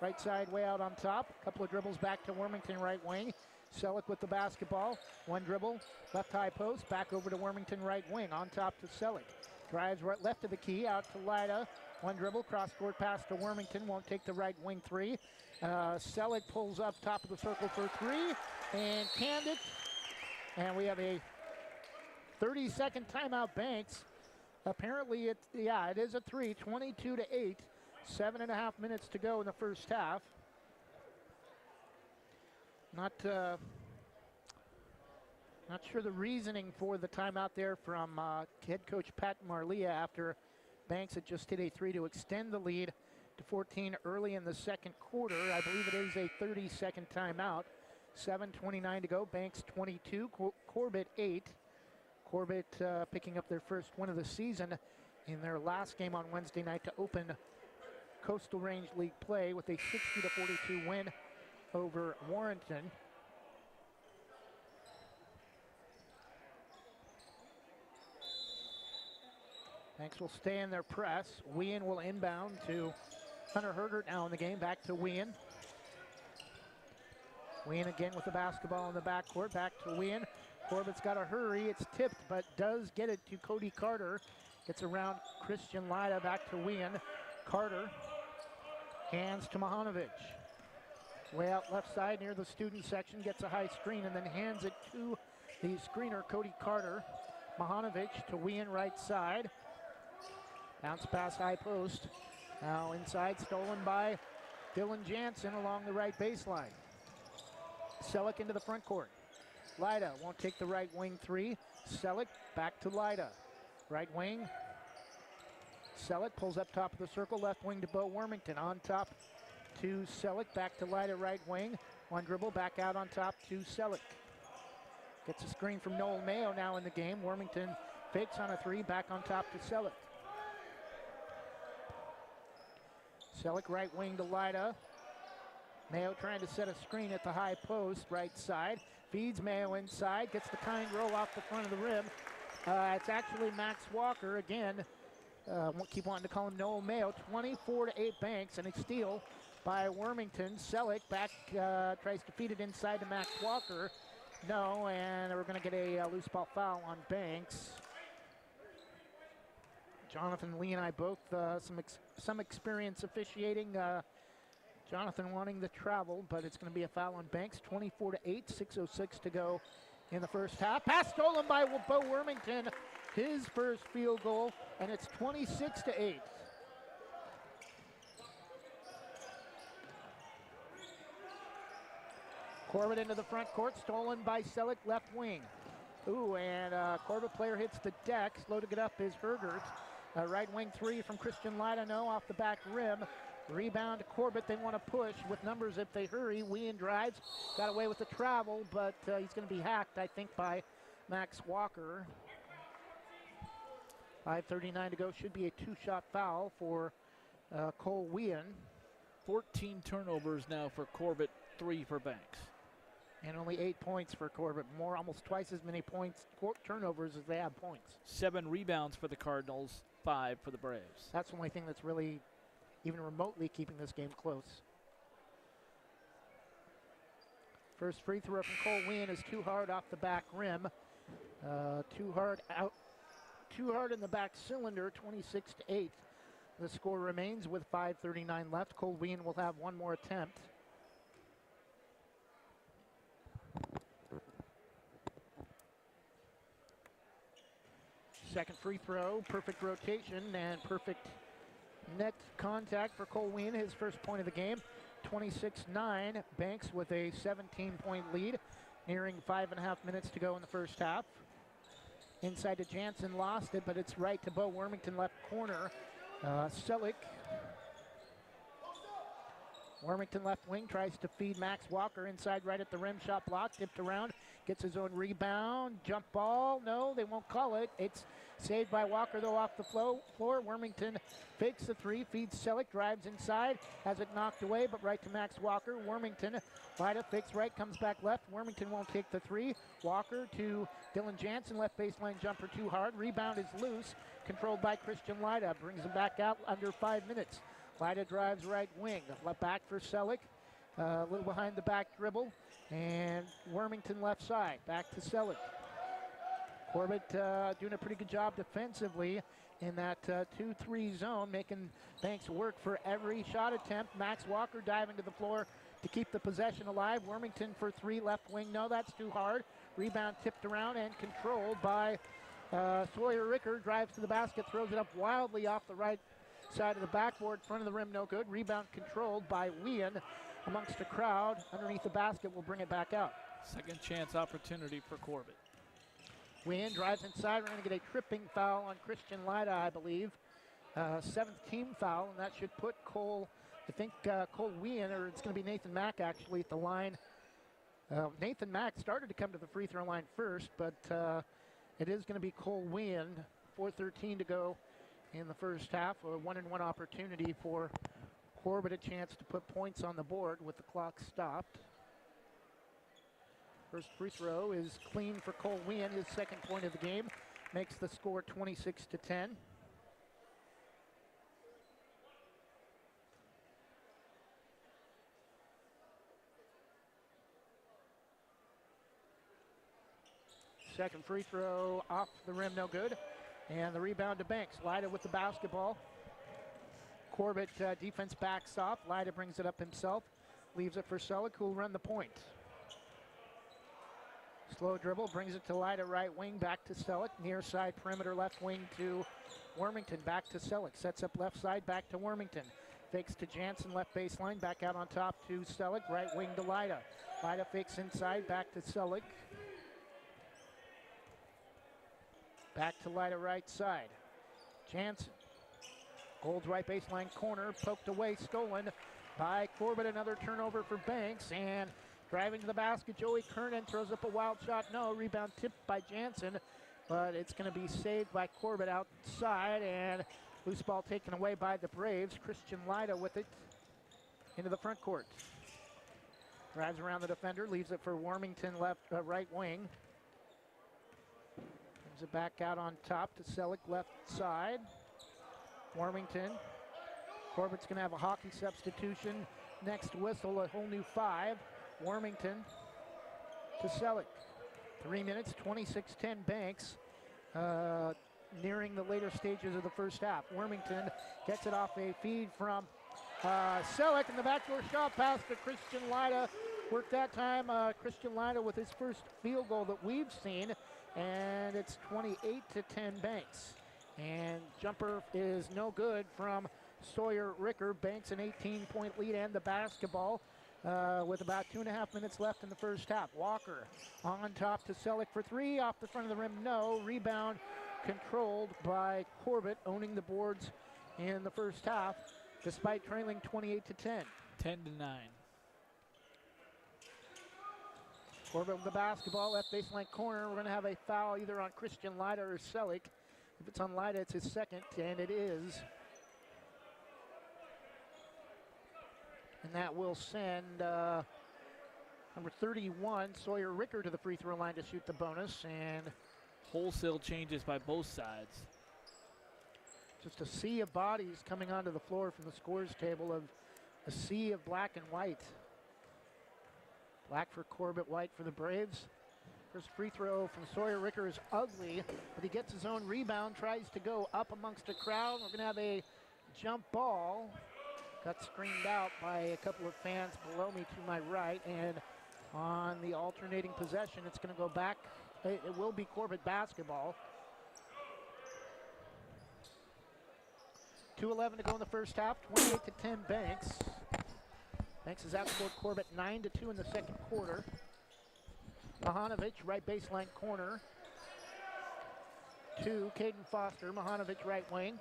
right side way out on top. A couple of dribbles back to Wormington right wing. Selleck with the basketball, 1 dribble, left high post, back over to Wormington right wing, on top to Selleck. Drives right left of the key, out to Lida. 1 dribble, cross-court pass to Wormington, won't take the right wing 3. Selleck pulls up top of the circle for 3 and canned it. And we have a 30-second timeout, Banks. Apparently, it is a 3, 22-8. 7.5 minutes to go in the first half. Not sure the reasoning for the timeout there from head coach Pat Marlia after Banks had just hit a 3 to extend the lead to 14 early in the second quarter. I believe it is a 30-second timeout. 7:29 to go. Banks 22, Corbett 8. Corbett picking up their first win of the season in their last game on Wednesday night to open Coastal Range League play with a 60-42 win over Warrenton. Banks will stay in their press. Wien will inbound to Hunter Hergert now in the game. Back to Wien. Wien again with the basketball in the backcourt. Back to Wien. Corbett's got to hurry. It's tipped, but does get it to Cody Carter. Gets around Christian Lida. Back to Wien. Carter hands to Mahanovic. Way out left side near the student section. Gets a high screen and then hands it to the screener, Cody Carter. Mahanovic to Wien right side. Bounce pass high post. Now inside, stolen by Dylan Jansen along the right baseline. Selleck into the front court. Lida won't take the right wing 3. Selleck back to Lida. Right wing. Selleck pulls up top of the circle. Left wing to Bo Wormington. On top to Selleck. Back to Lida right wing. 1 dribble back out on top to Selleck. Gets a screen from Noel Mayo now in the game. Wormington fakes on a 3. Back on top to Selleck. Selleck right wing to Lida. Mayo trying to set a screen at the high post, right side. Feeds Mayo inside, gets the kind roll off the front of the rim. It's actually Max Walker again. Keep wanting to call him Noel Mayo. 24-8 Banks, and a steal by Wormington. Selleck back, tries to feed it inside to Max Walker. No, and we're going to get a loose ball foul on Banks. Jonathan Lee and I both some experience officiating. Jonathan wanting the travel, but it's going to be a foul on Banks. 24-8, 6:06 to go in the first half. Pass stolen by Bo Wormington, his first field goal, and it's 26-8. Corbett into the front court, stolen by Selleck, left wing. Ooh, and Corbett player hits the deck. Slow to get up is Hergert. Right wing three from Christian Lidano off the back rim. Rebound to Corbett. They want to push with numbers if they hurry. Wien drives, got away with the travel, but he's going to be hacked, I think, by Max Walker. 5:39 to go. Should be a two-shot foul for Cole Wien. 14 turnovers now for Corbett, 3 for Banks. And only 8 points for Corbett. Almost twice as many points, turnovers as they have points. 7 rebounds for the Cardinals, 5 for the Braves. That's the only thing that's really even remotely keeping this game close. First free throw from Cole Wien is too hard off the back rim. Too hard in the back cylinder, 26-8. The score remains with 5:39 left. Cole Wien will have one more attempt. Second free throw, perfect rotation and perfect net contact for Cole Wien, his first point of the game. 26-9, Banks with a 17-point lead, nearing 5.5 minutes to go in the first half. Inside to Jansen, lost it, but it's right to Bo Wormington, left corner. Selleck. Wormington left wing, tries to feed Max Walker inside right at the rim, shot block, tipped around, gets his own rebound, jump ball, no, they won't call it. It's saved by Walker though off the floor. Wormington fakes the three, feeds Selleck, drives inside, has it knocked away, but right to Max Walker. Wormington, Vida fakes right, comes back left. Wormington won't take the three. Walker to Dylan Jansen, left baseline jumper too hard. Rebound is loose, controlled by Christian Lida, brings him back out under 5 minutes. Lida drives right wing, back for Selleck, a little behind the back dribble, and Wormington left side, back to Selleck. Corbett doing a pretty good job defensively in that 2-3 zone, making Banks work for every shot attempt. Max Walker diving to the floor to keep the possession alive. Wormington for three, left wing, no, that's too hard. Rebound tipped around and controlled by Sawyer Ricker, drives to the basket, throws it up wildly off the right side of the backboard, front of the rim, no good. Rebound controlled by Wien amongst the crowd. Underneath the basket, will bring it back out. Second chance opportunity for Corbett. Wien drives inside. We're going to get a tripping foul on Christian Lida, I believe. 7th team foul, and that should put Cole Wien, or it's going to be Nathan Mack actually at the line. Nathan Mack started to come to the free throw line first, but it is going to be Cole Wien. 4:13 to go in the first half. A 1-and-1 opportunity for Corbett, a chance to put points on the board with the clock stopped. First free throw is clean for Cole Wien, his second point of the game. Makes the score 26-10. Second free throw off the rim, no good. And the rebound to Banks. Lida with the basketball. Corbett defense backs off. Lida brings it up himself. Leaves it for Selleck, who will run the point. Slow dribble, brings it to Lida, right wing, back to Selleck. Near side perimeter, left wing to Wormington, back to Selleck. Sets up left side, back to Wormington. Fakes to Jansen, left baseline, back out on top to Selleck, right wing to Lida. Lida fakes inside, back to Selleck. Back to Lida, right side. Jansen. Gold's right baseline corner, poked away, stolen by Corbett. Another turnover for Banks, and driving to the basket, Joey Kernan throws up a wild shot. No, rebound tipped by Jansen, but it's going to be saved by Corbett outside, and loose ball taken away by the Braves. Christian Lida with it into the front court. Drives around the defender, leaves it for Wormington, right wing. Brings it back out on top to Selleck, left side. Wormington. Corbett's going to have a hockey substitution. Next whistle, a whole new 5. Wormington to Selleck. 3 minutes, 26-10 Banks. Nearing the later stages of the first half. Wormington gets it off a feed from Selleck in the backdoor shot pass to Christian Lyda. Worked that time. Christian Lyda with his first field goal that we've seen. And it's 28-10 Banks. And jumper is no good from Sawyer Ricker. Banks an 18-point lead and the basketball with about 2.5 minutes left in the first half. Walker on top to Selleck for three. Off the front of the rim, no. Rebound controlled by Corbett, owning the boards in the first half, despite trailing 28-10. 10-9. Corbett with the basketball, left baseline corner. We're going to have a foul either on Christian Lyda or Selleck. If it's on Lyda, it's his second, and it is. And that will send number 31, Sawyer Ricker, to the free throw line to shoot the bonus. And wholesale changes by both sides. Just a sea of bodies coming onto the floor from the scores table, of a sea of black and white. Black for Corbett, white for the Braves. First free throw from Sawyer Ricker is ugly, but he gets his own rebound, tries to go up amongst the crowd. We're going to have a jump ball. Got screened out by a couple of fans below me to my right, and on the alternating possession, it's going to go back. It will be Corbett basketball. 2:11 to go in the first half, 28-10 Banks. Banks has outscored Corbett 9-2 in the second quarter. Mahanovic, right baseline corner. To Caden Foster, Mahanovic right wing.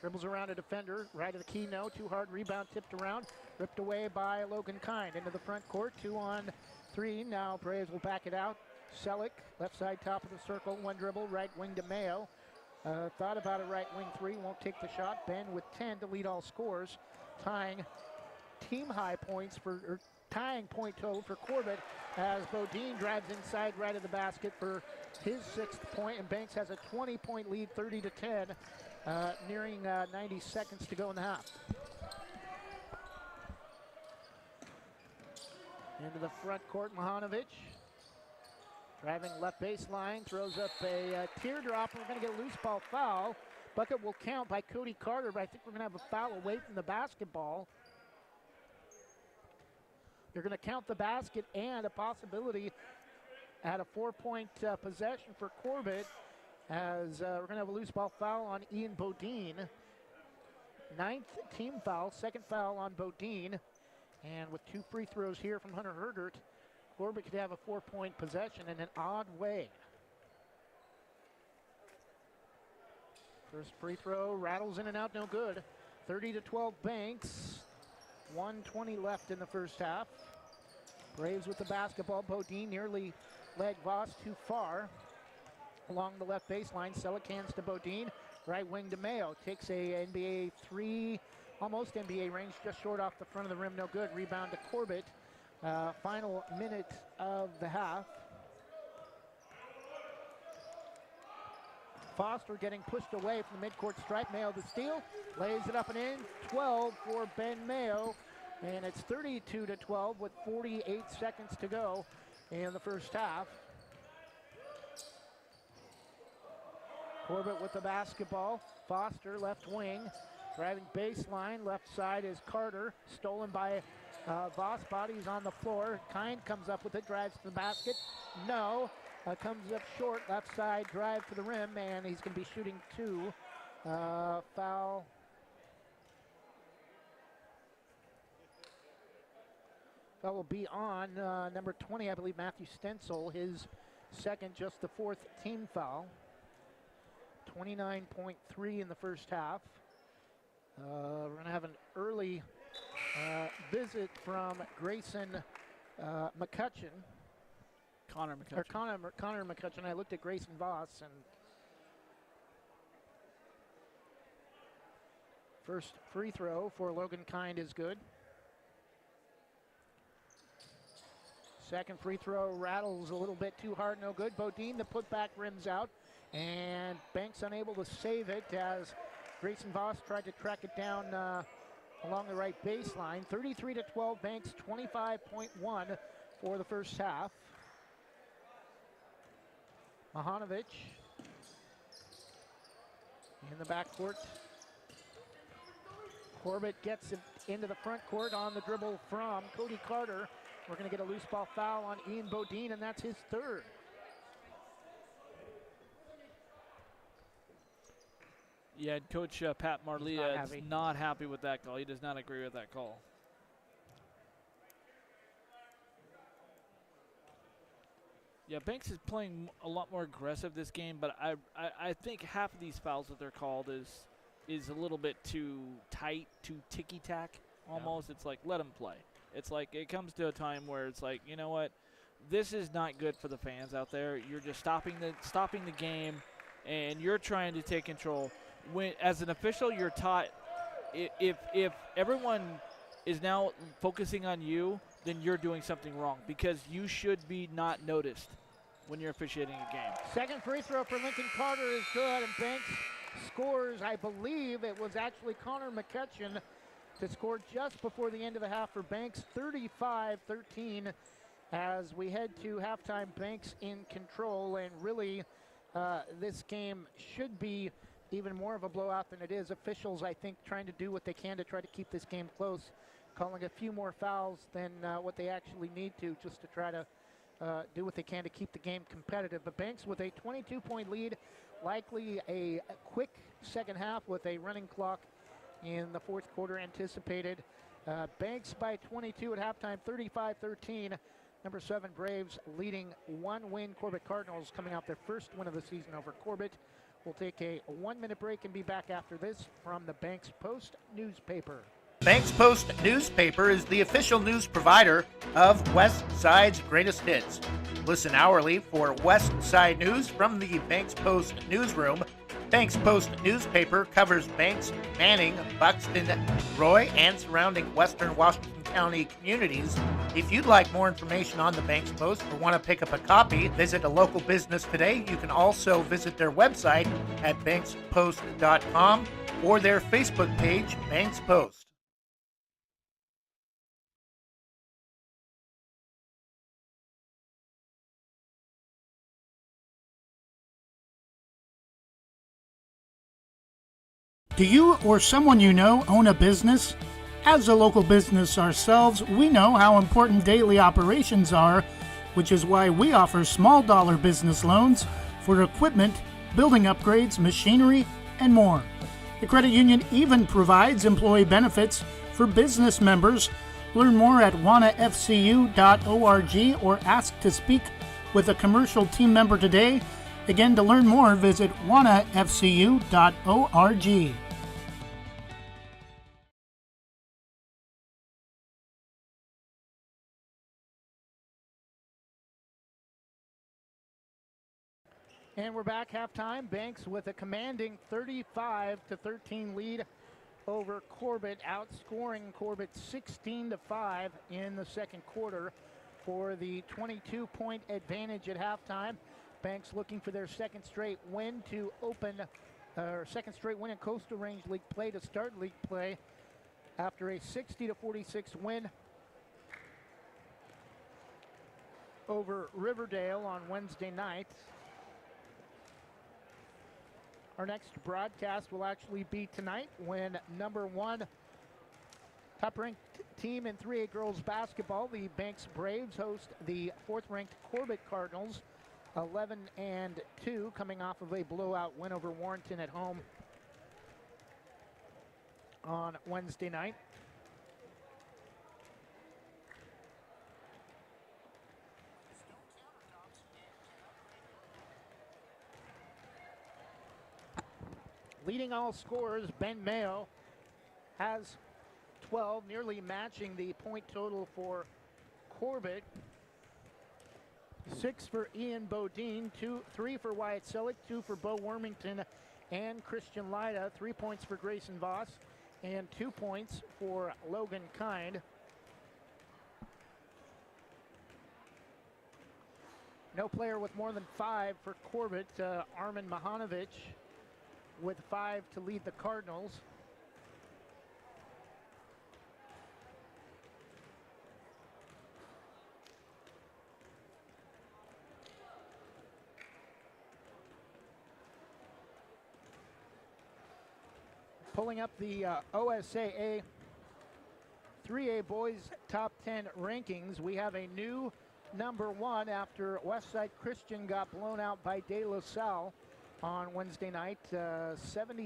Dribbles around a defender, right of the key, no, too hard, rebound tipped around, ripped away by Logan Kind. Into the front court, 2-on-3, now Braves will back it out. Selleck, left side top of the circle, one dribble, right wing to Mayo. Thought about a right wing three, won't take the shot. Ben with 10 to lead all scores, tying team high points for, or tying point total for Corbett as Bodine drives inside right of the basket for his 6th point, and Banks has a 20-point lead, 30-10. Nearing 90 seconds to go in the half. Into the front court, Mahanovic. Driving left baseline, throws up a teardrop. We're going to get a loose ball foul. Bucket will count by Cody Carter, but I think we're going to have a foul away from the basketball. They're going to count the basket and a possibility at a 4-point possession for Corbett, as we're going to have a loose ball foul on Ian Bodine. 9th team foul, 2nd foul on Bodine. And with 2 free throws here from Hunter Hergert, Corbett could have a 4-point possession in an odd way. First free throw, rattles in and out, no good. 30-12 Banks. 1:20 left in the first half. Braves with the basketball. Bodine nearly led Voss too far. Along the left baseline, Selleck hands to Bodine, right wing to Mayo. Takes a NBA 3, almost NBA range, just short off the front of the rim, no good. Rebound to Corbett. Final minute of the half. Foster getting pushed away from the midcourt stripe. Mayo the steal, lays it up and in. 12 for Ben Mayo, and it's 32-12 with 48 seconds to go in the first half. Corbett with the basketball. Foster, left wing. Driving baseline, left side is Carter. Stolen by Voss. Body's on the floor. Kind comes up with it, drives to the basket. No. Comes up short, left side, drive to the rim, and he's going to be shooting 2. Foul. Foul will be on number 20, I believe, Matthew Stencil. His second, just the 4th team foul. 29.3 in the first half. We're going to have an early visit from Grayson McCutcheon. Connor McCutcheon. Or Connor McCutcheon. I looked at Grayson Voss, and first free throw for Logan Kind is good. Second free throw rattles a little bit too hard, no good. Bodine, the putback, rims out, and Banks unable to save it as Grayson Voss tried to track it down along the right baseline. 33-12 Banks, 25.1 for the first half. Mahanovic in the backcourt. Corbett gets it into the front court on the dribble from Cody Carter. We're going to get a loose ball foul on Ian Bodine, and that's his third. Yeah, Coach Pat Marlia is not happy with that call. He does not agree with that call. Yeah, Banks is playing a lot more aggressive this game, but I think half of these fouls that they're called is a little bit too tight, too ticky-tack almost. Yeah. It's like, let them play. It's like it comes to a time where it's like, you know what, this is not good for the fans out there. You're just stopping the game, and you're trying to take control. When as an official, you're taught if everyone is now focusing on you, then you're doing something wrong because you should be not noticed when you're officiating a game. Second free throw for Lincoln Carter is good, and Banks scores. I believe it was actually Connor McCutcheon to score just before the end of the half for Banks, 35-13. As we head to halftime, Banks in control, and really this game should be even more of a blowout than it is. Officials, I think, trying to do what they can to try to keep this game close, calling a few more fouls than what they actually need to, just to try to do what they can to keep the game competitive. But Banks with a 22-point lead, likely a quick second half with a running clock in the fourth quarter anticipated. Banks by 22 at halftime, 35-13. Number 7 Braves leading one win. Corbett Cardinals coming out their first win of the season over Corbett. We'll take a 1-minute break and be back after this from the Banks Post newspaper. Banks Post newspaper is the official news provider of West Side's greatest hits. Listen hourly for West Side news from the Banks Post newsroom. Banks Post newspaper covers Banks, Manning, Buxton, Roy, and surrounding western Washington County communities. If you'd like more information on the Banks Post or want to pick up a copy, visit a local business today. You can also visit their website at bankspost.com or their Facebook page, Banks Post. Do you or someone you know own a business? As a local business ourselves, we know how important daily operations are, which is why we offer small dollar business loans for equipment, building upgrades, machinery, and more. The credit union even provides employee benefits for business members. Learn more at wanafcu.org or ask to speak with a commercial team member today. Again, to learn more, visit wanafcu.org. And we're back halftime. Banks with a commanding 35-13 lead over Corbett, outscoring Corbett 16-5 in the second quarter for the 22-point advantage at halftime. Banks looking for their second straight win to open, second straight win in Coastal Range League play to start league play after a 60-46 win over Riverdale on Wednesday night. Our next broadcast will actually be tonight when number 1 top-ranked team in 3A girls basketball, the Banks Braves, host the 4th-ranked Corbett Cardinals, 11-2, coming off of a blowout win over Warrenton at home on Wednesday night. Leading all scorers, Ben Mayo has 12, nearly matching the point total for Corbett. 6 for Ian Bodine, 3 for Wyatt Selleck, 2 for Bo Wormington and Christian Lyda, 3 points for Grayson Voss, and 2 points for Logan Kind. No player with more than 5 for Corbett. Armin Mahanovic with 5 to lead the Cardinals. Pulling up the OSAA 3A boys top 10 rankings, we have a new number 1 after Westside Christian got blown out by De La Salle on Wednesday night. 75-52,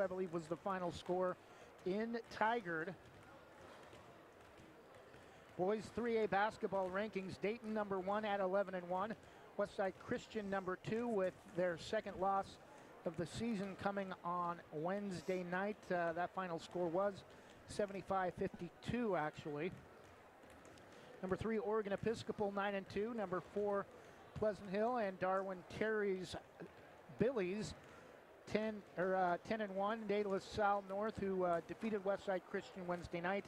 I believe, was the final score in Tigard. Boys 3A basketball rankings, Dayton number 1 at 11-1. Westside Christian number 2 with their second loss of the season coming on Wednesday night. That final score was 75-52 actually. Number 3 Oregon Episcopal 9-2. Number 4 Pleasant Hill and Darwin Terry's Billies 10-1. De La Salle North, who defeated Westside Christian Wednesday night,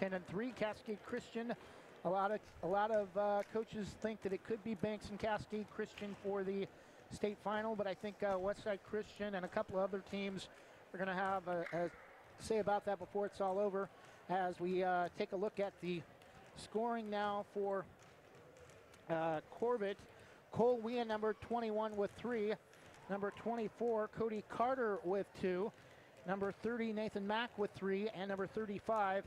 10-3. Cascade Christian. A lot of coaches think that it could be Banks and Cascade Christian for the state final, but I think Westside Christian and a couple of other teams are going to have a say about that before it's all over, as we take a look at the scoring now for Corbett. Cole Wea, number 21 with 3. Number 24, Cody Carter with 2. Number 30, Nathan Mack with 3. And number 35,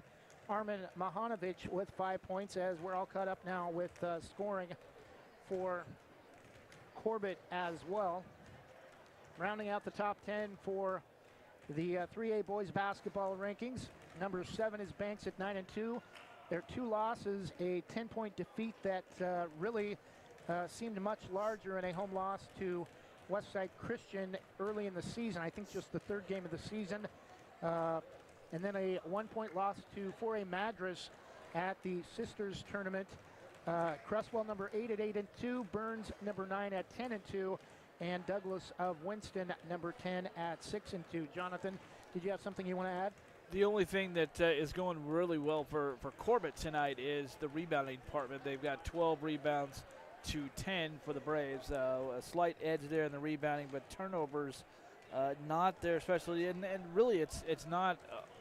Armin Mahanovich with 5 points, as we're all caught up now with scoring for Corbett as well. Rounding out the top 10 for the 3A boys basketball rankings, number 7 is Banks at 9-2. Their 2 losses, a 10-point defeat that really seemed much larger in a home loss to Westside Christian early in the season. I think just the 3rd game of the season. And then a 1-point loss to 4A Madras at the Sisters Tournament. Cresswell number 8 at 8-2. Burns number 9 at 10-2. And Douglas of Winston number 10 at 6-2. Jonathan, did you have something you want to add? The only thing that is going really well for Corbett tonight is the rebounding department. They've got 12 rebounds to 10 for the Braves. A slight edge there in the rebounding, but turnovers not their specialty. And really, it's not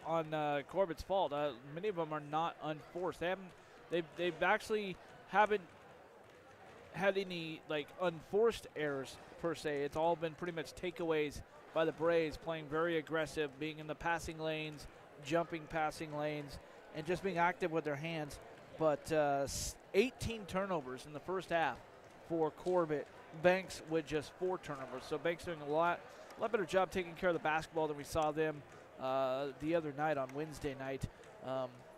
on Corbett's fault. Many of them are not unforced. They've actually haven't had any like unforced errors per se. It's all been pretty much takeaways by the Braves, playing very aggressive, being in the passing lanes, jumping passing lanes, and just being active with their hands. But 18 turnovers in the first half for Corbett. Banks with just 4 turnovers. So Banks doing a lot better job taking care of the basketball than we saw them the other night on Wednesday night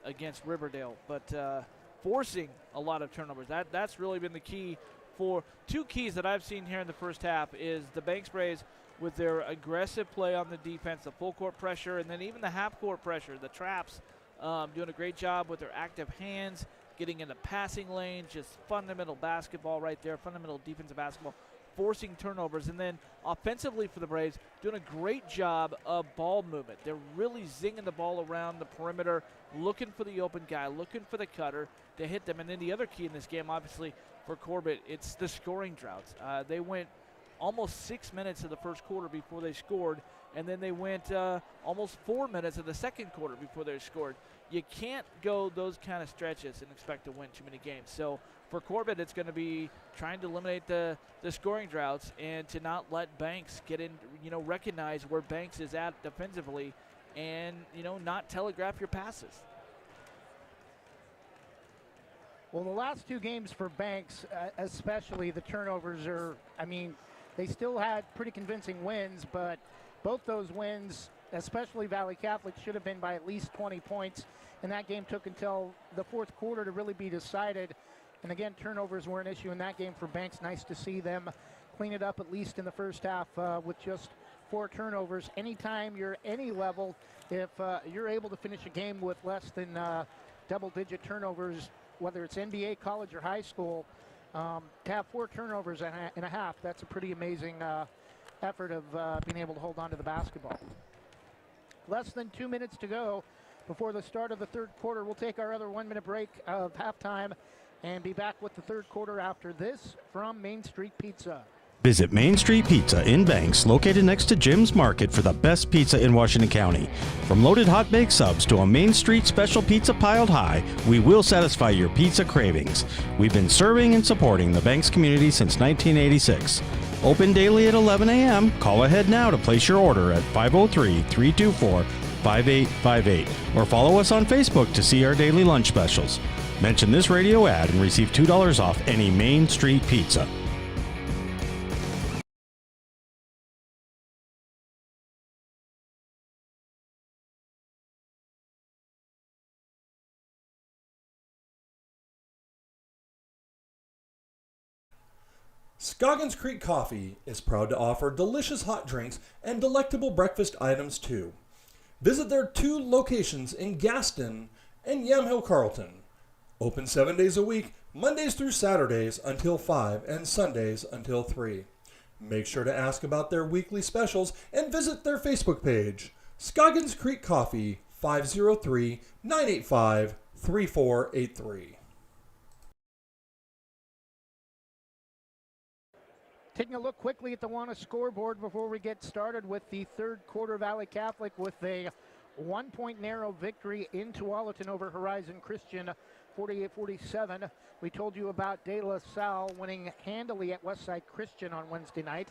against Riverdale. But forcing a lot of turnovers. That's really been the key. For 2 keys that I've seen here in the first half is the Banks Braves with their aggressive play on the defense, the full court pressure, and then even the half court pressure, the traps, doing a great job with their active hands, getting into passing lanes, just fundamental basketball right there, fundamental defensive basketball, forcing turnovers. And then offensively for the Braves, doing a great job of ball movement. They're really zinging the ball around the perimeter, looking for the open guy, looking for the cutter to hit them. And then the other key in this game, obviously, for Corbett, it's the scoring droughts. They went almost 6 minutes of the first quarter before they scored, and then they went almost 4 minutes of the second quarter before they scored. You can't go those kind of stretches and expect to win too many games. So for Corbett, it's going to be trying to eliminate the scoring droughts and to not let Banks get in, recognize where Banks is at defensively and, not telegraph your passes. Well, the last 2 games for Banks, especially the turnovers they still had pretty convincing wins, but both those wins, especially Valley Catholic, should have been by at least 20 points. And that game took until the 4th quarter to really be decided. And again, turnovers were an issue in that game for Banks. Nice to see them clean it up, at least in the first half, with just 4 turnovers. Anytime you're any level, if you're able to finish a game with less than double-digit turnovers, whether it's NBA, college, or high school, to have 4 turnovers and a half, that's a pretty amazing effort of being able to hold on to the basketball. Less than 2 minutes to go before the start of the 3rd quarter. We'll take our other 1-minute break of halftime and be back with the 3rd quarter after this from Main Street Pizza. Visit Main Street Pizza in Banks, located next to Jim's Market, for the best pizza in Washington County. From loaded hot baked subs to a Main Street special pizza piled high, we will satisfy your pizza cravings. We've been serving and supporting the Banks community since 1986. Open daily at 11 a.m. Call ahead now to place your order at 503-324-5858 or follow us on Facebook to see our daily lunch specials. Mention this radio ad and receive $2 off any Main Street pizza. Scoggins Creek Coffee is proud to offer delicious hot drinks and delectable breakfast items too. Visit their 2 locations in Gaston and Yamhill Carlton. Open 7 days a week, Mondays through Saturdays until 5 and Sundays until 3. Make sure to ask about their weekly specials and visit their Facebook page. Scoggins Creek Coffee, 503-985-3483. Taking a look quickly at the Wana scoreboard before we get started with the third quarter. Valley Catholic with a 1-point narrow victory in Tualatin over Horizon Christian, 48-47. We told you about De La Salle winning handily at Westside Christian on Wednesday night.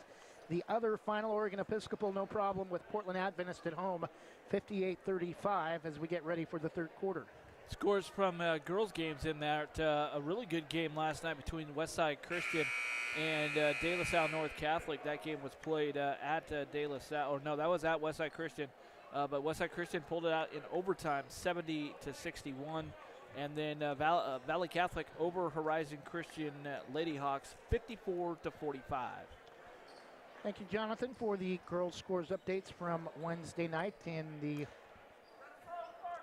The other final, Oregon Episcopal, no problem with Portland Adventist at home, 58-35 as we get ready for the third quarter. Scores from girls' games in that. A really good game last night between Westside Christian and De La Salle North Catholic. That game was played at De La Salle, or no, that was at Westside Christian. But Westside Christian pulled it out in overtime, 70-61. And then Valley Catholic over Horizon Christian Lady Hawks, 54-45. Thank you, Jonathan, for the girls' scores updates from Wednesday night in the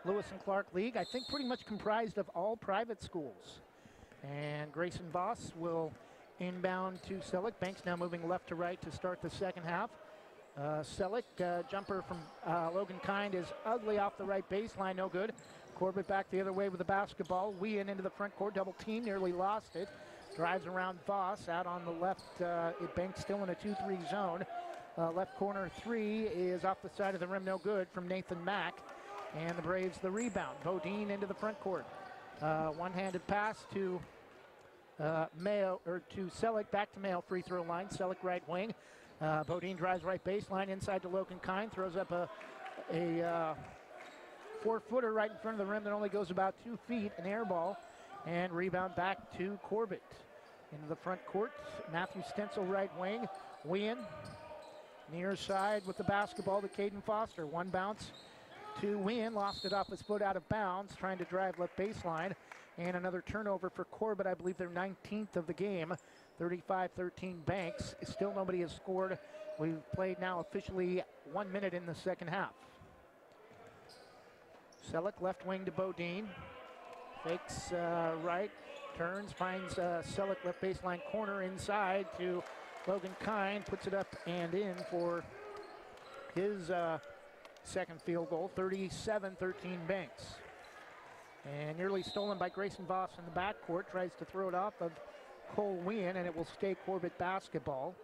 Lewis and Clark League. I think pretty much comprised of all private schools. And Grayson Voss will inbound to Selleck. Banks now moving left to right to start the second half. Selleck, jumper from Logan Kind is ugly off the right baseline, no good. Corbett back the other way with the basketball. Wien into the front court, double team, nearly lost it. Drives around Voss, out on the left. Banks still in a 2-3 zone. Left corner 3 is off the side of the rim, no good from Nathan Mack. And the Braves the rebound. Bodine into the front court. One-handed pass to Mayo, or to Selleck, back to Mayo, free throw line. Selleck right wing. Bodine drives right baseline inside to Logan Kind, throws up a 4-footer right in front of the rim that only goes about 2 feet, an air ball, and rebound back to Corbett. Into the front court, Matthew Stencil right wing. Wien near side with the basketball to Caden Foster. One bounce to Wien, lost it off his foot out of bounds, trying to drive left baseline. And another turnover for Corbett, I believe their 19th of the game. 35-13 Banks. Still nobody has scored. We've played now officially 1 minute in the second half. Selleck left wing to Bodine. Fakes right, turns, finds Selleck left baseline corner inside to Logan Kind. Puts it up and in for his second field goal, 37-13 Banks. And nearly stolen by Grayson Voss in the backcourt. Tries to throw it off of Cole Wien, and it will stay Corbett basketball.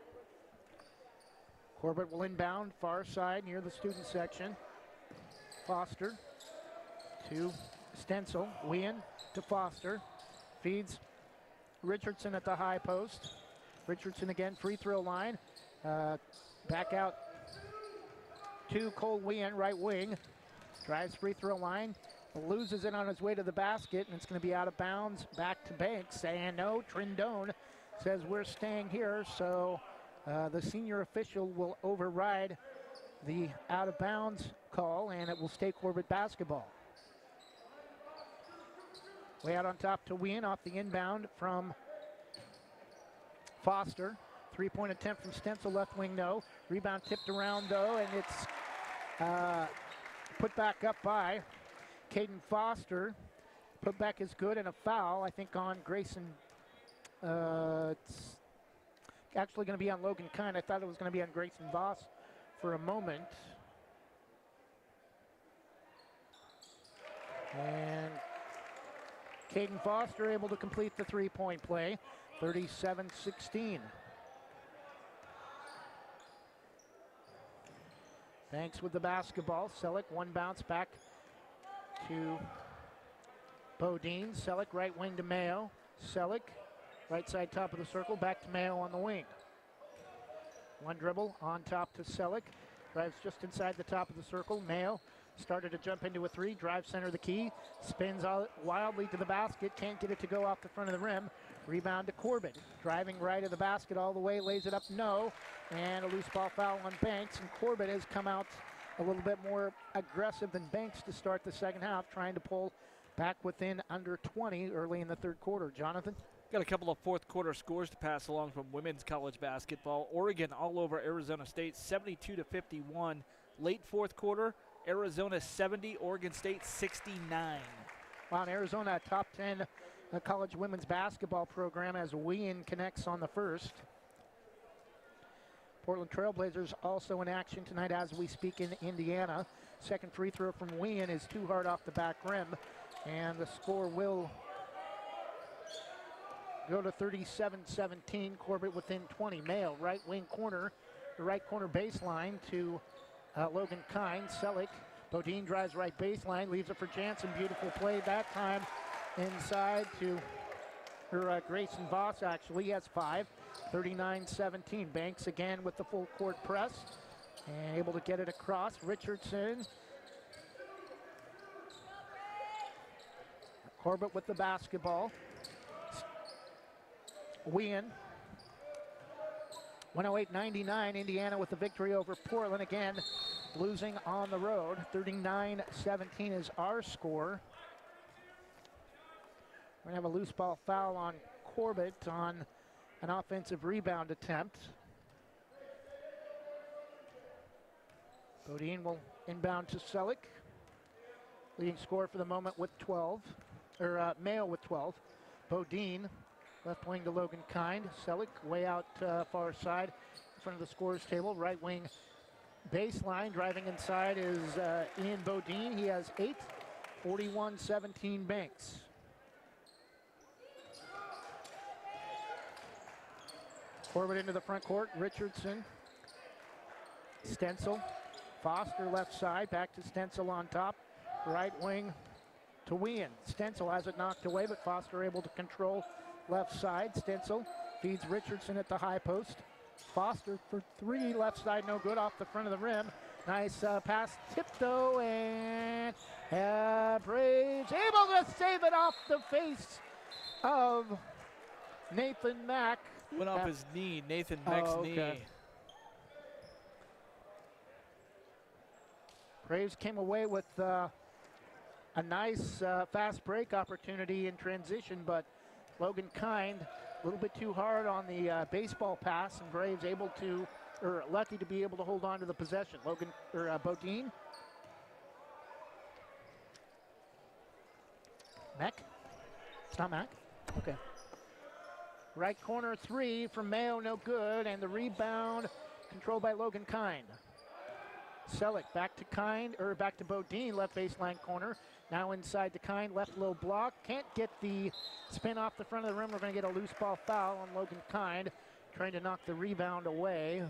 Corbett will inbound, far side near the student section. Foster to Stencil. Wien to Foster. Feeds Richardson at the high post. Richardson again, free throw line. Back out to Cole Wien, right wing. Drives free throw line. Loses it on his way to the basket, and it's going to be out of bounds back to Banks. And no, Trindone says we're staying here, so the senior official will override the out of bounds call, and it will stay Corbett basketball. Way out on top to Wien off the inbound from Foster. Three-point attempt from Stencil, left wing, no. Rebound tipped around, though, and it's put back up by Caden Foster. Put back is good, and a foul, I think, on Grayson. It's actually going to be on Logan Kind. I thought it was going to be on Grayson Voss for a moment. And Caden Foster able to complete the three-point play, 37-16. Banks with the basketball. Selleck, one bounce back to Bodine. Selleck, right wing to Mayo. Selleck, right side top of the circle, back to Mayo on the wing. One dribble on top to Selleck. Drives just inside the top of the circle. Mayo started to jump into a three. Drive center the key. Spins out wildly to the basket. Can't get it to go off the front of the rim. Rebound to Corbett. Driving right of the basket all the way. Lays it up. No. And a loose ball foul on Banks. And Corbett has come out a little bit more aggressive than Banks to start the second half, trying to pull back within under 20 early in the third quarter. Jonathan? Got a couple of fourth quarter scores to pass along from women's college basketball. Oregon all over Arizona State, 72-51. Late fourth quarter, Arizona 70, Oregon State 69. Wow, and Arizona, a top 10 college women's basketball program as Wien connects on the first. Portland Trailblazers also in action tonight as we speak in Indiana. Second free throw from Wien is too hard off the back rim, and the score will go to 37-17. Corbett within 20. Mayo, right wing corner, the right corner baseline to Logan Kine. Selleck, Bodine drives right baseline, leaves it for Jansen. Beautiful play that time inside to Grayson Voss, actually. He has 5. 39-17. Banks again with the full court press and able to get it across. Richardson. Corbett with the basketball. Wien. 108-99. Indiana with the victory over Portland. Again, losing on the road. 39-17 is our score. We're going to have a loose ball foul on Corbett on an offensive rebound attempt. Bodine will inbound to Selleck. Leading scorer for the moment with 12, Mayo with 12. Bodine, left wing to Logan Kind. Selleck way out far side in front of the scorer's table. Right wing baseline. Driving inside is Ian Bodine. He has 8. 41-17 Banks. Corbett into the front court. Richardson. Stencil. Foster left side. Back to Stencil on top. Right wing to Wien. Stencil has it knocked away, but Foster able to control left side. Stencil feeds Richardson at the high post. Foster for 3. Left side no good off the front of the rim. Nice pass. Tiptoe and Braves able to save it off the face of Nathan Mack. Went off his knee, Nathan Mack's knee. Braves came away with a nice fast break opportunity in transition, but Logan Kind a little bit too hard on the baseball pass, and Braves able to, or lucky to be able to hold on to the possession. Bodine. Mack? It's not Mack? Okay. Right corner 3 from Mayo, no good, and the rebound controlled by Logan Kind. Selleck back to Bodine, left baseline corner. Now inside to Kind, left low block. Can't get the spin off the front of the rim. We're going to get a loose ball foul on Logan Kind, trying to knock the rebound away.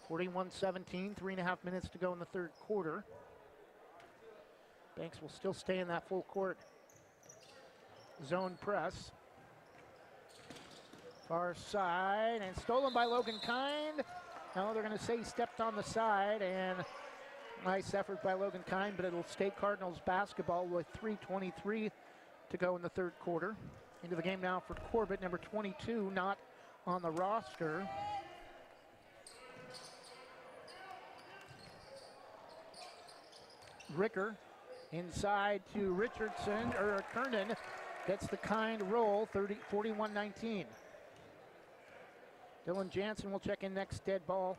41-17, 3.5 minutes to go in the third quarter. Banks will still stay in that full court zone press. Far side, and stolen by Logan Kind. Now they're going to say he stepped on the side, and nice effort by Logan Kind, but it'll stay Cardinals basketball with 3:23 to go in the third quarter. Into the game now for Corbett, number 22, not on the roster. Ricker inside to Richardson, or Kernan gets the Kind roll, 41-19. Dylan Jansen will check in next, dead ball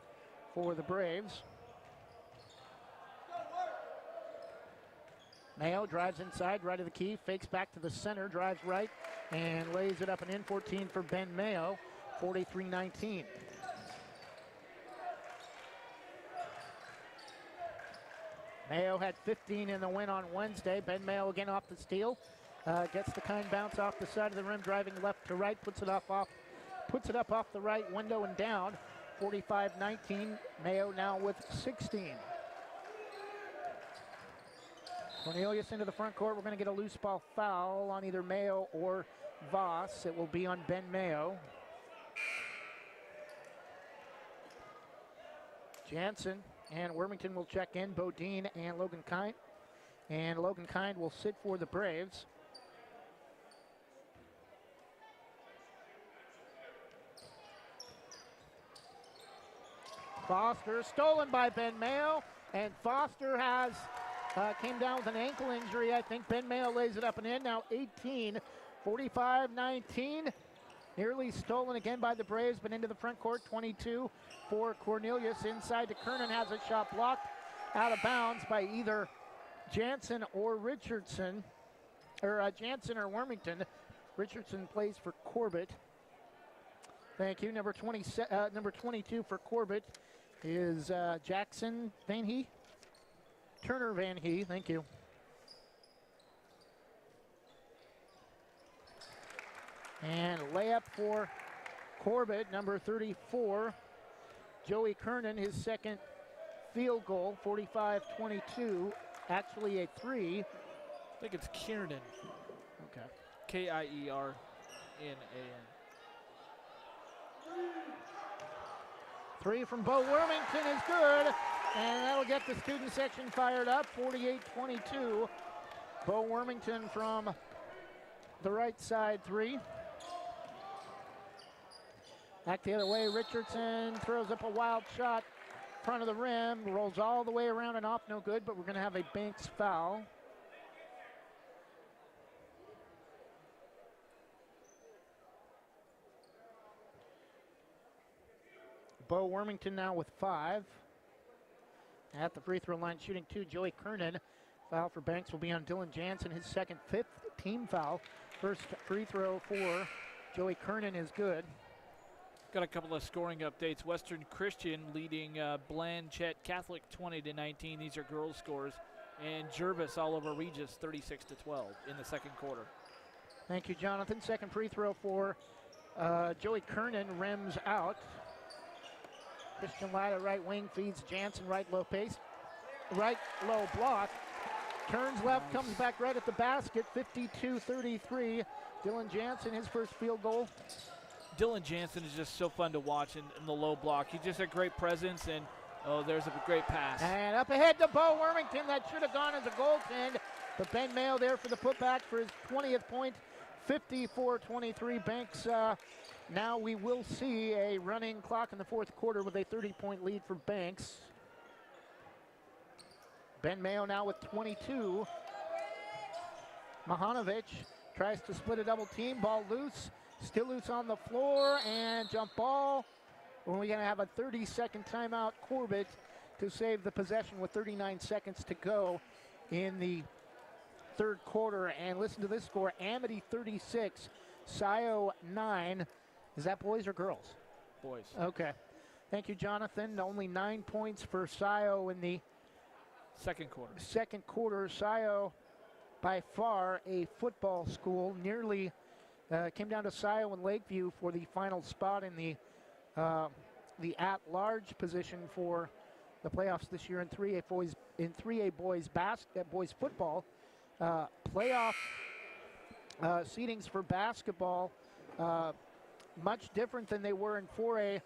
for the Braves. Mayo drives inside, right of the key, fakes back to the center, drives right, and lays it up and in. 14 for Ben Mayo, 43-19. Mayo had 15 in the win on Wednesday. Ben Mayo again off the steal. Gets the Kind bounce off the side of the rim, driving left to right, puts it up off the right window and down. 45-19. Mayo now with 16. Cornelius into the front court. We're going to get a loose ball foul on either Mayo or Voss. It will be on Ben Mayo. Jansen and Wormington will check in. Bodine and Logan Kind. And Logan Kind will sit for the Braves. Foster stolen by Ben Mayo, and Foster has came down with an ankle injury. I think Ben Mayo lays it up and in. Now 18, 45-19. Nearly stolen again by the Braves, but into the front court. 22 for Cornelius. Inside to Kernan, has a shot blocked out of bounds by either Jansen or Richardson, or Jansen or Wormington. Richardson plays for Corbett. Thank you. Number 22 for Corbett is Jackson Van Hee. Turner Van Hee, thank you. And layup for Corbett, number 34. Joey Kernan, his second field goal, 45-22. Actually a three. I think it's Kiernan. Okay. K-I-E-R-N-A-N. Three from Bo Wormington is good, and that'll get the student section fired up, 48-22. Bo Wormington from the right side three. Back the other way, Richardson throws up a wild shot, front of the rim, rolls all the way around and off, no good, but we're gonna have a Banks foul. Bo Wormington now with 5. At the free throw line, shooting 2, Joey Kernan. Foul for Banks will be on Dylan Jansen, his second, 5th team foul. First free throw for Joey Kernan is good. Got a couple of scoring updates. Western Christian leading Blanchette Catholic 20-19. These are girls' scores. And Jervis all over Regis 36-12 in the second quarter. Thank you, Jonathan. Second free throw for Joey Kernan, rims out. Christian Lyda, right wing, feeds Jansen, right low pace. Right low block. Turns left, comes back right at the basket, 52-33. Dylan Jansen, his first field goal. Dylan Jansen is just so fun to watch in the low block. He's just a great presence, and there's a great pass. And up ahead to Bo Wormington. That should have gone as a goaltend, but Ben Mayo there for the putback for his 20th point, 54-23. Banks, now we will see a running clock in the fourth quarter with a 30-point lead for Banks. Ben Mayo now with 22. Mahanovic tries to split a double team. Ball loose. Still loose on the floor. And jump ball. We're going to have a 30-second timeout. Corbett to save the possession with 39 seconds to go in the third quarter. And listen to this score. Amity 36. Scio 9. Is that boys or girls? Boys. Okay. Thank you, Jonathan. Only 9 points for Scio in the second quarter. Second quarter. Scio, by far a football school. Nearly came down to Scio and Lakeview for the final spot in the at-large position for the playoffs this year in 3A boys boys football. Playoff seedings for basketball. Much different than they were in 4A.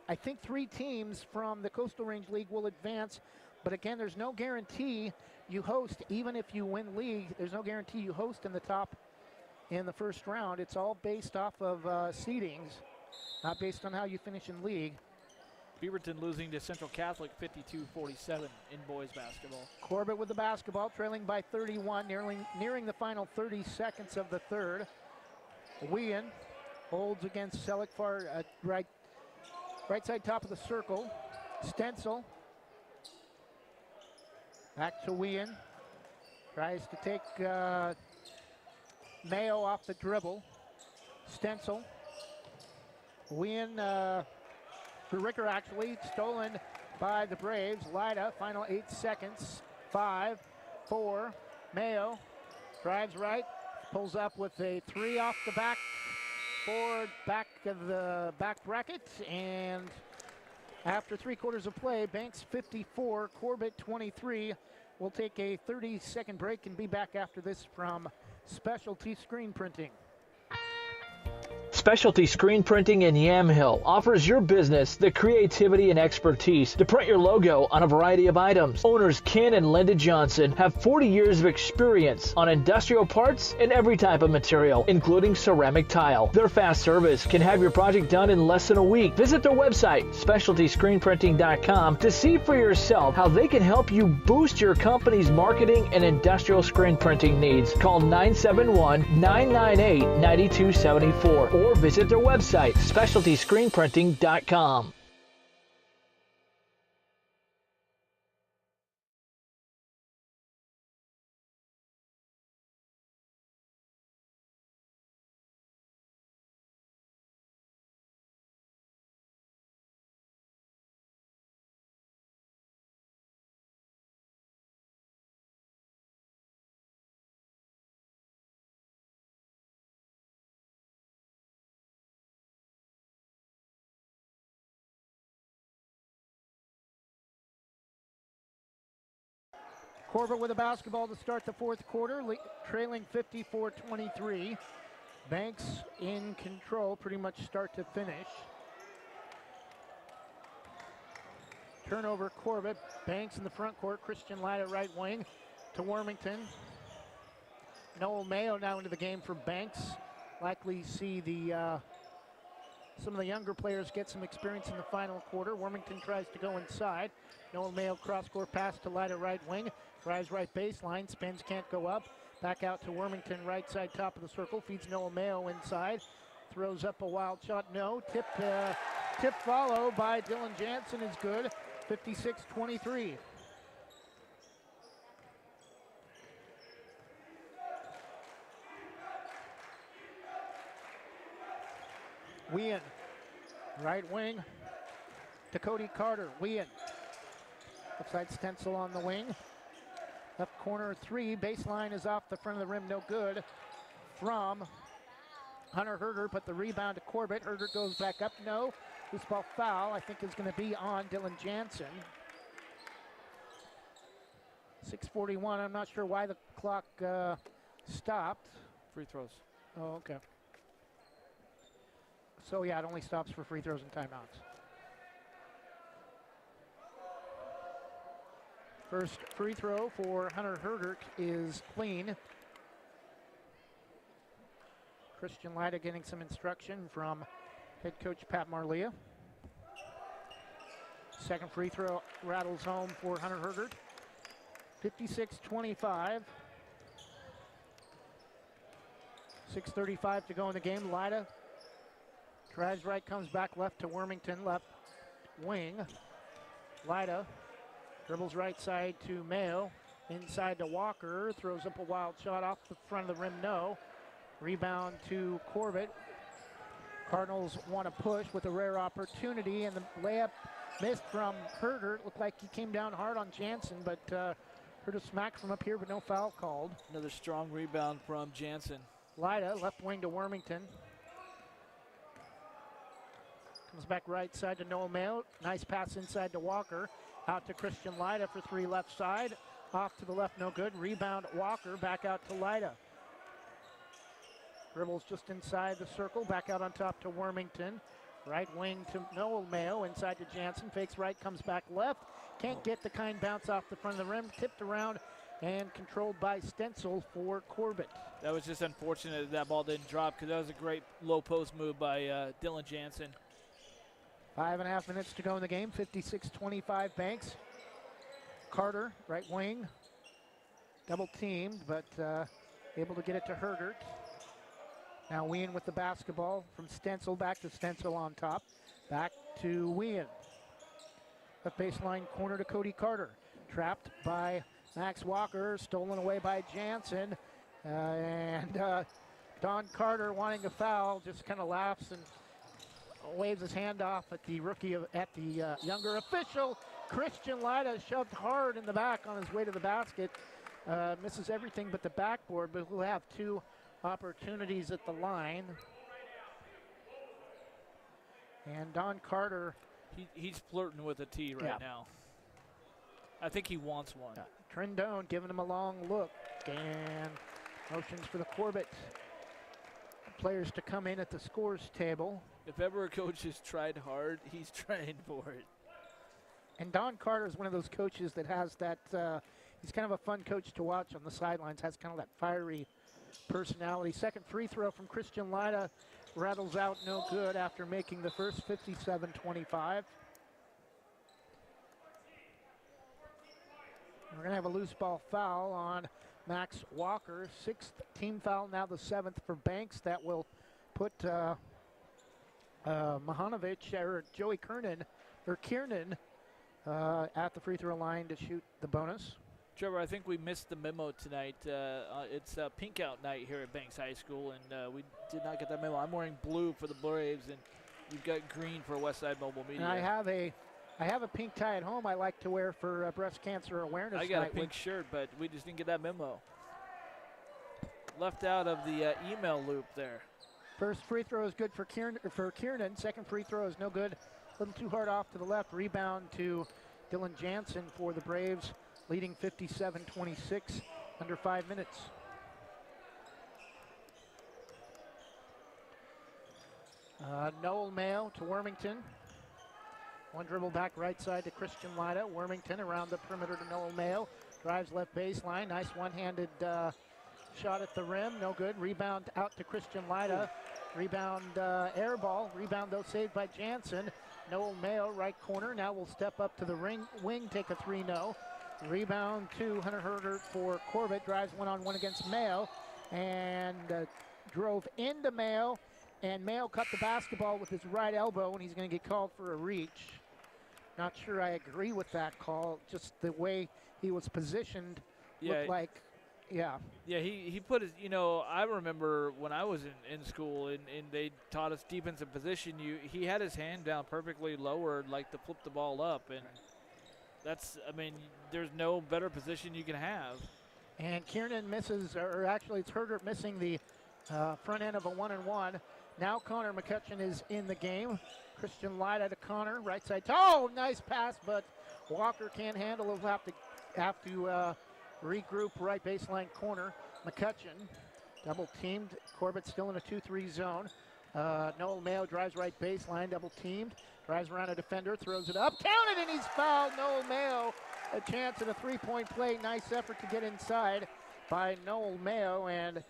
I think 3 teams from the Coastal Range League will advance, but again, there's no guarantee you host, even if you win league, there's no guarantee you host in the top in the first round. It's all based off of seedings, not based on how you finish in league. Beaverton losing to Central Catholic 52-47 in boys basketball. Corbett with the basketball, trailing by 31, nearing the final 30 seconds of the third. Wien holds against Selleck Far, right side top of the circle. Stencil. Back to Wien. Tries to take Mayo off the dribble. Stencil. Wien, for Ricker actually, stolen by the Braves. Lyda, final 8 seconds. 5, 4, Mayo drives right. Pulls up with a 3 off the back of the back bracket, and after 3 quarters of play, Banks 54, Corbett 23. We'll take a 30-second break and be back after this from Specialty Screen Printing. Specialty Screen Printing in Yamhill offers your business the creativity and expertise to print your logo on a variety of items. Owners Ken and Linda Johnson have 40 years of experience on industrial parts and every type of material, including ceramic tile. Their fast service can have your project done in less than a week. Visit their website, specialtyscreenprinting.com, to see for yourself how they can help you boost your company's marketing and industrial screen printing needs. Call 971-998-9274 or visit their website, specialtyscreenprinting.com. Corbett with a basketball to start the fourth quarter, trailing 54-23. Banks in control pretty much start to finish. Turnover Corbett. Banks in the front court. Christian Light at right wing to Wormington. Noel Mayo now into the game for Banks. Likely see some of the younger players get some experience in the final quarter. Wormington tries to go inside. Noel Mayo cross-court pass to Light at right wing. Drives right baseline, spins, can't go up. Back out to Wormington, right side, top of the circle. Feeds Noel Mayo inside. Throws up a wild shot, no. Tip follow by Dylan Jansen is good. 56-23. Wien, right wing to Cody Carter. Wien, left side stencil on the wing. Left corner three, baseline is off the front of the rim, no good from Hunter Herder, but the rebound to Corbett. Herder goes back up, no. Loose ball foul, I think is going to be on Dylan Jansen. 6:41, I'm not sure why the clock stopped. Free throws. Oh, okay. So yeah, it only stops for free throws and timeouts. First free throw for Hunter Herder is clean. Christian Lyda getting some instruction from head coach Pat Marlia. Second free throw rattles home for Hunter Herder. 56-25. 6:35 to go in the game. Lyda drives right, comes back left to Wormington, left wing. Lyda dribbles right side to Mayo, inside to Walker, throws up a wild shot off the front of the rim, no. Rebound to Corbett. Cardinals want to push with a rare opportunity, and the layup missed from Herder. It looked like he came down hard on Jansen, but Herder smacked from up here, but no foul called. Another strong rebound from Jansen. Lyda, left wing to Wormington. Comes back right side to Noel Mayo. Nice pass inside to Walker. Out to Christian Lyda for three left side. Off to the left, no good. Rebound Walker, back out to Lyda. Dribbles just inside the circle, back out on top to Wormington. Right wing to Noel Mayo, inside to Jansen. Fakes right, comes back left. Can't get the kind bounce off the front of the rim. Tipped around and controlled by Stencil for Corbett. That was just unfortunate that ball didn't drop, because that was a great low post move by Dylan Jansen. 5.5 minutes to go in the game. 56-25 Banks. Carter, right wing. Double teamed, but able to get it to Herder. Now Wien with the basketball from Stencil, back to Stencil on top. Back to Wien. Left baseline corner to Cody Carter. Trapped by Max Walker, stolen away by Jansen. Don Carter wanting a foul, just kind of laughs and waves his hand off at the younger official. Christian Lyda shoved hard in the back on his way to the basket. Misses everything but the backboard, but we'll have two opportunities at the line. And Don Carter. He's flirting with a tee right now. I think he wants one. Trindone giving him a long look. And motions for the Corbett players to come in at the scores table. If ever a coach has tried hard, he's trying for it. And Don Carter is one of those coaches that has that, he's kind of a fun coach to watch on the sidelines, has kind of that fiery personality. Second free throw from Christian Lida rattles out no good after making the first. 57-25. We're going to have a loose ball foul on Max Walker. 6th team foul, now the 7th for Banks. That will put Mahanovic, or Joey Kiernan at the free throw line to shoot the bonus. Trevor, I think we missed the memo tonight. It's pink out night here at Banks High School, and we did not get that memo. I'm wearing blue for the Braves, and you've got green for Westside Mobile Media. And I have a pink tie at home I like to wear for breast cancer awareness. I got night a pink shirt, but we just didn't get that memo. Left out of the email loop there. First free throw is good for Kiernan. Second free throw is no good. A little too hard off to the left. Rebound to Dylan Jansen for the Braves, leading 57-26, under 5 minutes. Noel Mayo to Wormington. One dribble back right side to Christian Lida. Wormington around the perimeter to Noel Mayo. Drives left baseline. Nice one-handed shot at the rim. No good. Rebound out to Christian Lida. Rebound air ball. Rebound though saved by Jansen. Noel Mayo right corner. Now will step up to the wing. Take a 3-0. Rebound to Hunter Herder for Corbett. Drives one-on-one against Mayo. And drove into Mayo. And Mayo cut the basketball with his right elbow, and he's going to get called for a reach. Not sure I agree with that call. Just the way he was positioned looked like, yeah. Yeah, he put his, I remember when I was in school and they taught us defensive position, he had his hand down perfectly lowered, like to flip the ball up. And there's no better position you can have. And Kiernan misses, or actually it's Herder missing the front end of a 1-and-1. Now Connor McCutcheon is in the game. Christian Lida to Connor, right side. Oh, nice pass, but Walker can't handle it. He'll have to regroup right baseline corner. McCutcheon double teamed. Corbett still in a 2-3 zone. Noel Mayo drives right baseline, double teamed. Drives around a defender, throws it up. Counted, and he's fouled. Noel Mayo, a chance at a three-point play. Nice effort to get inside by Noel Mayo, and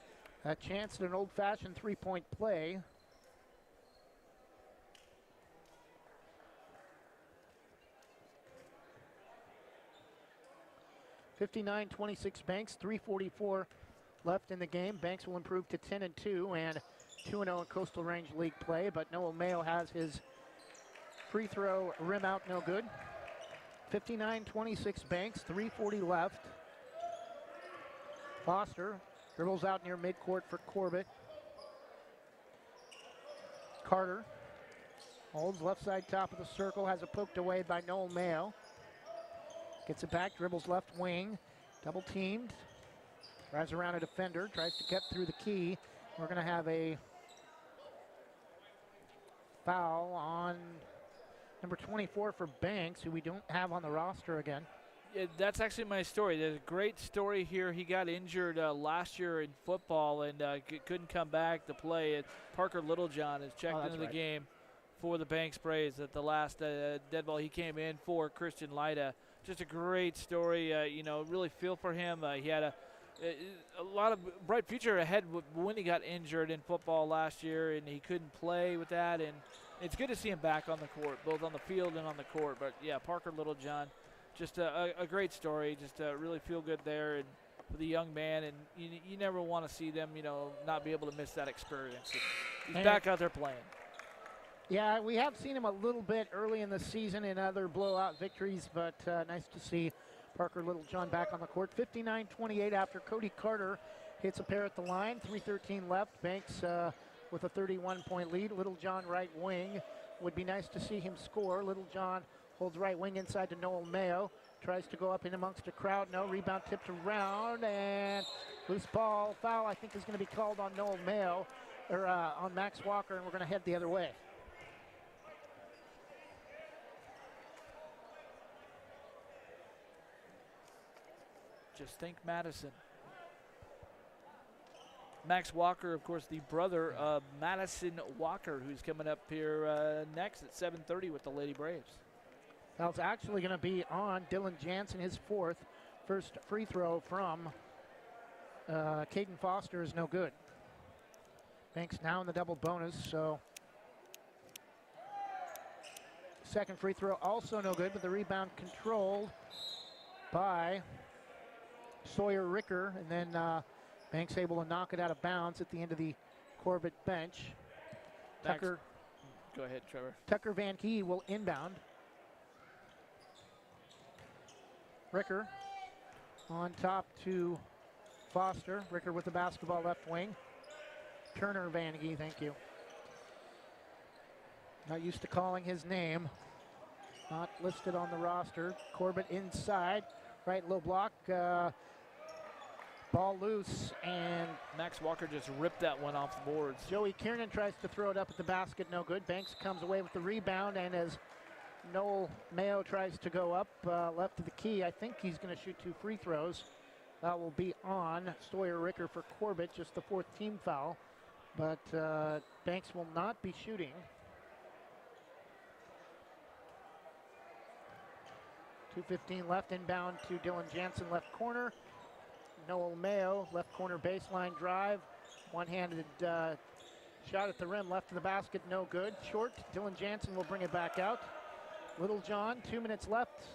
a chance at an old-fashioned three-point play. 59-26 Banks, 3:44 left in the game. Banks will improve to 10-2 and 2-0 in Coastal Range League play, but Noel Mayo has his free throw rim out, no good. 59-26 Banks, 3:40 left. Foster dribbles out near midcourt for Corbett. Carter holds left side top of the circle, has it poked away by Noel Mayo. Gets it back, dribbles left wing, double teamed. Drives around a defender, tries to get through the key. We're going to have a foul on number 24 for Banks, who we don't have on the roster again. Yeah, that's actually my story. There's a great story here. He got injured last year in football and couldn't come back to play. Parker Littlejohn has checked into the game for the Banks Braves at the last dead ball. He came in for Christian Lida. Just a great story. Really feel for him. He had a lot of bright future ahead when he got injured in football last year, and he couldn't play with that. And it's good to see him back on the court, both on the field and on the court. But, yeah, Parker Littlejohn, just a great story. Just really feel good there and for the young man. And you never want to see them, not be able to miss that experience. He's back out there playing. Yeah, we have seen him a little bit early in the season in other blowout victories, but nice to see Parker Littlejohn back on the court. 59-28 after Cody Carter hits a pair at the line. 3:13 left. Banks with a 31-point lead. Littlejohn right wing. Would be nice to see him score. Littlejohn holds right wing inside to Noel Mayo. Tries to go up in amongst a crowd. No, rebound tipped around, and loose ball foul I think is going to be called on Noel Mayo, or on Max Walker, and we're going to head the other way. Just think Madison. Max Walker, of course, the brother of Madison Walker, who's coming up here next at 7:30 with the Lady Braves. Foul's actually going to be on Dylan Jansen, his fourth. First free throw from Caden Foster is no good. Banks now in the double bonus, so second free throw also no good, but the rebound controlled by Sawyer Ricker, and then Banks able to knock it out of bounds at the end of the Corbett bench. Tucker, go ahead, Trevor. Tucker Van Key will inbound. Ricker on top to Foster. Ricker with the basketball left wing. Turner Van Key, thank you. Not used to calling his name. Not listed on the roster. Corbett inside. Right low block. Ball loose, and Max Walker just ripped that one off the boards. Joey Kiernan tries to throw it up at the basket, no good. Banks comes away with the rebound, and as Noel Mayo tries to go up left of the key, I think he's going to shoot 2 free throws. That will be on Sawyer Ricker for Corbett, just the 4th team foul. But Banks will not be shooting. 2:15 left, inbound to Dylan Jansen, left corner. Noel Mayo, left corner baseline drive. One-handed shot at the rim, left of the basket, no good. Short, Dylan Jansen will bring it back out. Little John, 2 minutes left.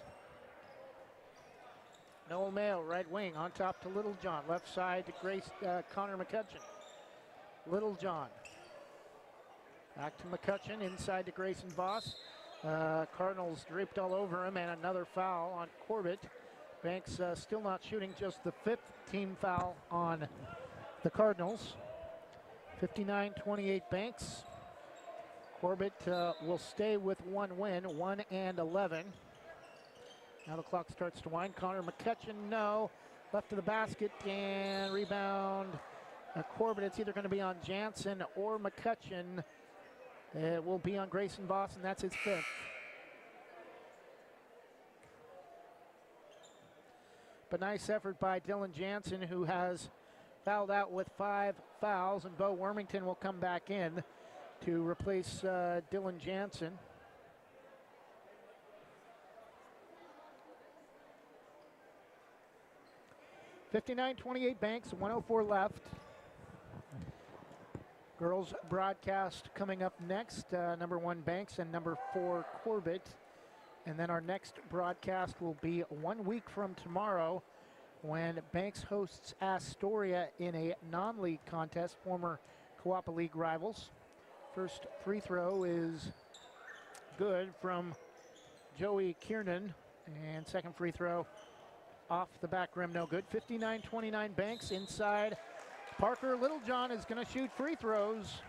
Noel Mayo, right wing, on top to Little John. Left side to Connor McCutcheon. Little John. Back to McCutcheon, inside to Grayson Voss. Cardinals draped all over him, and another foul on Corbett. Banks still not shooting, just the 5th team foul on the Cardinals. 59-28 Banks. Corbett will stay with 1 win, 1-11. Now the clock starts to wind. Connor McCutcheon, no. Left to the basket, and rebound. Corbett, it's either going to be on Jansen or McCutcheon. It will be on Grayson Voss, and that's his 5th. But nice effort by Dylan Jansen, who has fouled out with 5 fouls, and Bo Wormington will come back in to replace Dylan Jansen. (59-28) Banks, 1:04 left. Girls broadcast coming up next. Number 1 Banks and number 4 Corbett. And then our next broadcast will be 1 week from tomorrow when Banks hosts Astoria in a non-league contest, former Coapa League rivals. First free throw is good from Joey Kiernan, and second free throw off the back rim, no good. 59-29 Banks inside. Parker Littlejohn is going to shoot free throws.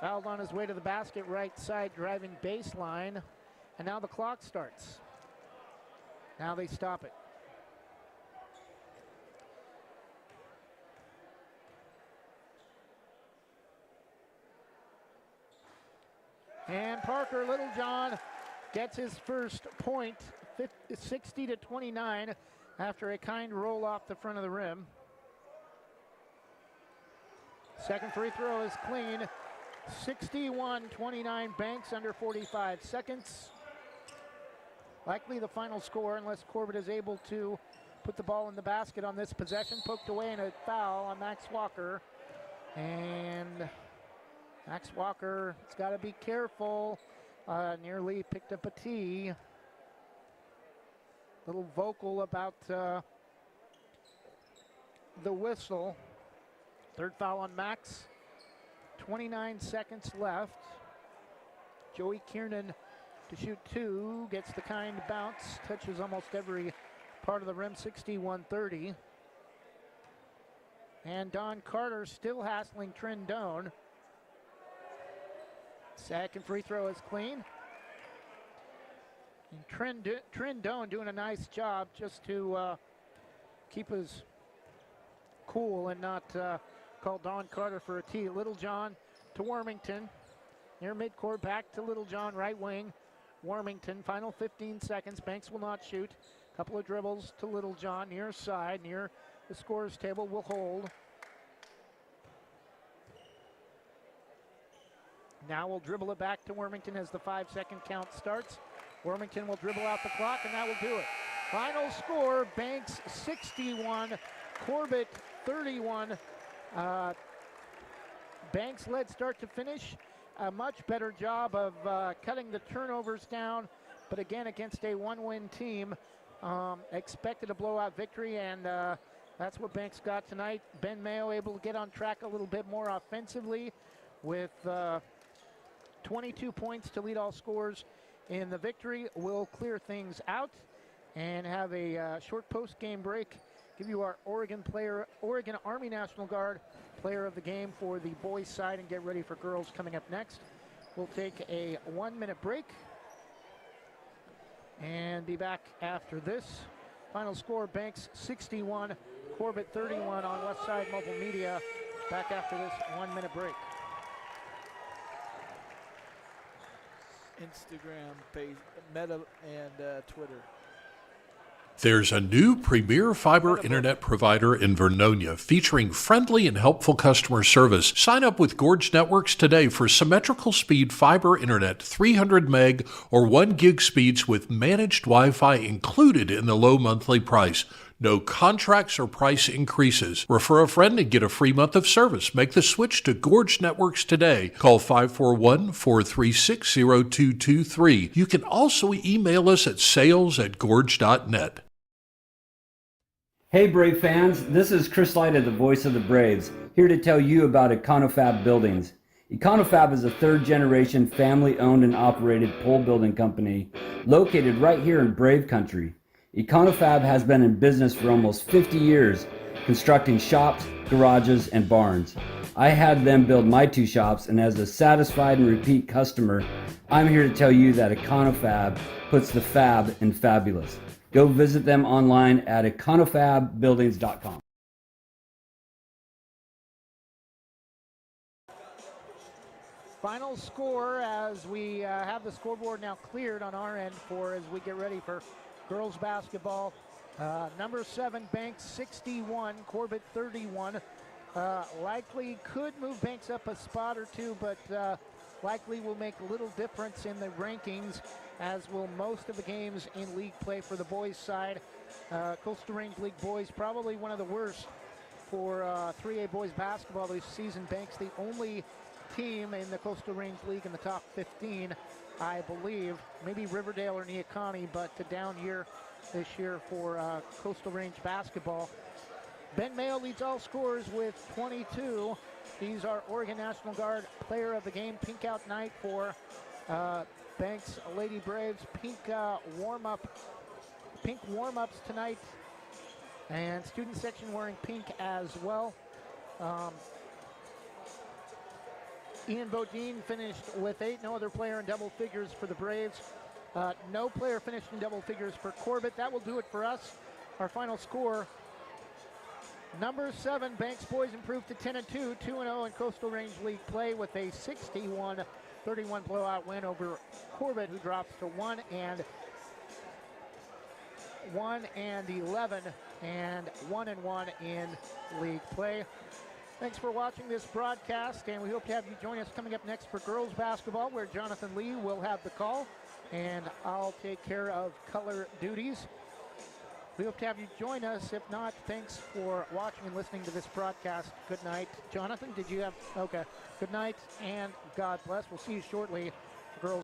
Fouled on his way to the basket, right side driving baseline. And now the clock starts. Now they stop it. And Parker Littlejohn gets his first point, 60-29, after a kind roll off the front of the rim. Second free throw is clean. 61-29 Banks, under 45 seconds. Likely the final score unless Corbett is able to put the ball in the basket on this possession. Poked away and a foul on Max Walker. And Max Walker has got to be careful. Nearly picked up a tee. Little vocal about the whistle. Third foul on Max. 29 seconds left. Joey Kiernan to shoot 2. Gets the kind bounce. Touches almost every part of the rim. 61-30. And Don Carter still hassling Trindone. Second free throw is clean. And Trindone doing a nice job just to keep his cool and not call Don Carter for a tee. Littlejohn to Wormington. Near midcourt, back to Littlejohn, right wing. Wormington, final 15 seconds. Banks will not shoot. Couple of dribbles to Littlejohn, near side, near the scores table will hold. Now we'll dribble it back to Wormington as the 5-second count starts. Wormington will dribble out the clock, and that will do it. Final score, Banks 61, Corbett 31. Banks led start to finish. A much better job of cutting the turnovers down, but again, against a one-win team. Expected a blowout victory, and that's what Banks got tonight. Ben Mayo able to get on track a little bit more offensively with 22 points to lead all scores in the victory. We'll clear things out and have a short post-game break. Give you our Oregon Army National Guard player of the game for the boys side and get ready for girls coming up next. We'll take a 1-minute break and be back after this. Final score, Banks 61, Corbett 31 on Westside Mobile Media. Back after this 1-minute break. Instagram, Meta, and Twitter. There's a new premier fiber internet provider in Vernonia featuring friendly and helpful customer service. Sign up with Gorge Networks today for symmetrical speed fiber internet, 300 meg or 1 gig speeds with managed Wi-Fi included in the low monthly price. No contracts or price increases. Refer a friend and get a free month of service. Make the switch to Gorge Networks today. Call 541-436-0223. You can also email us at sales@gorge.net. Hey Brave fans, this is Chris Lyda, the voice of the Braves, here to tell you about Econofab Buildings. Econofab is a third-generation family-owned and operated pole building company located right here in Brave Country. Econofab has been in business for almost 50 years, constructing shops, garages, and barns. I had them build my 2 shops, and as a satisfied and repeat customer, I'm here to tell you that Econofab puts the fab in fabulous. Go visit them online at econofabbuildings.com. Final score as we have the scoreboard now cleared on our end as we get ready for girls basketball. Number 7, Banks 61, Corbett 31. Likely could move Banks up a spot or two, but likely will make little difference in the rankings, as will most of the games in league play for the boys side. Coastal Range League boys, probably one of the worst for 3A boys basketball this season. Banks the only team in the Coastal Range League in the top 15, I believe. Maybe Riverdale or Neocani, but a down year this year for Coastal Range basketball. Ben Mayo leads all scorers with 22. He's our Oregon National Guard player of the game. Pink out night for Banks Lady Braves. Pink warm-ups tonight, and student section wearing pink as well. Ian Bodine finished with 8. No other player in double figures for the Braves. No player finished in double figures for Corbett. That will do it for us. Our final score, number 7, Banks boys improved to 10-2, 2-0 in Coastal Range League play with a 61-31 blowout win over Corbett, who drops to 1-11 and 1-1 in league play. Thanks for watching this broadcast, and we hope to have you join us coming up next for girls basketball, where Jonathan Lee will have the call, and I'll take care of color duties. We hope to have you join us. If not, thanks for watching and listening to this broadcast. Good night. Jonathan, did you have? Okay. Good night, and God bless. We'll see you shortly for girls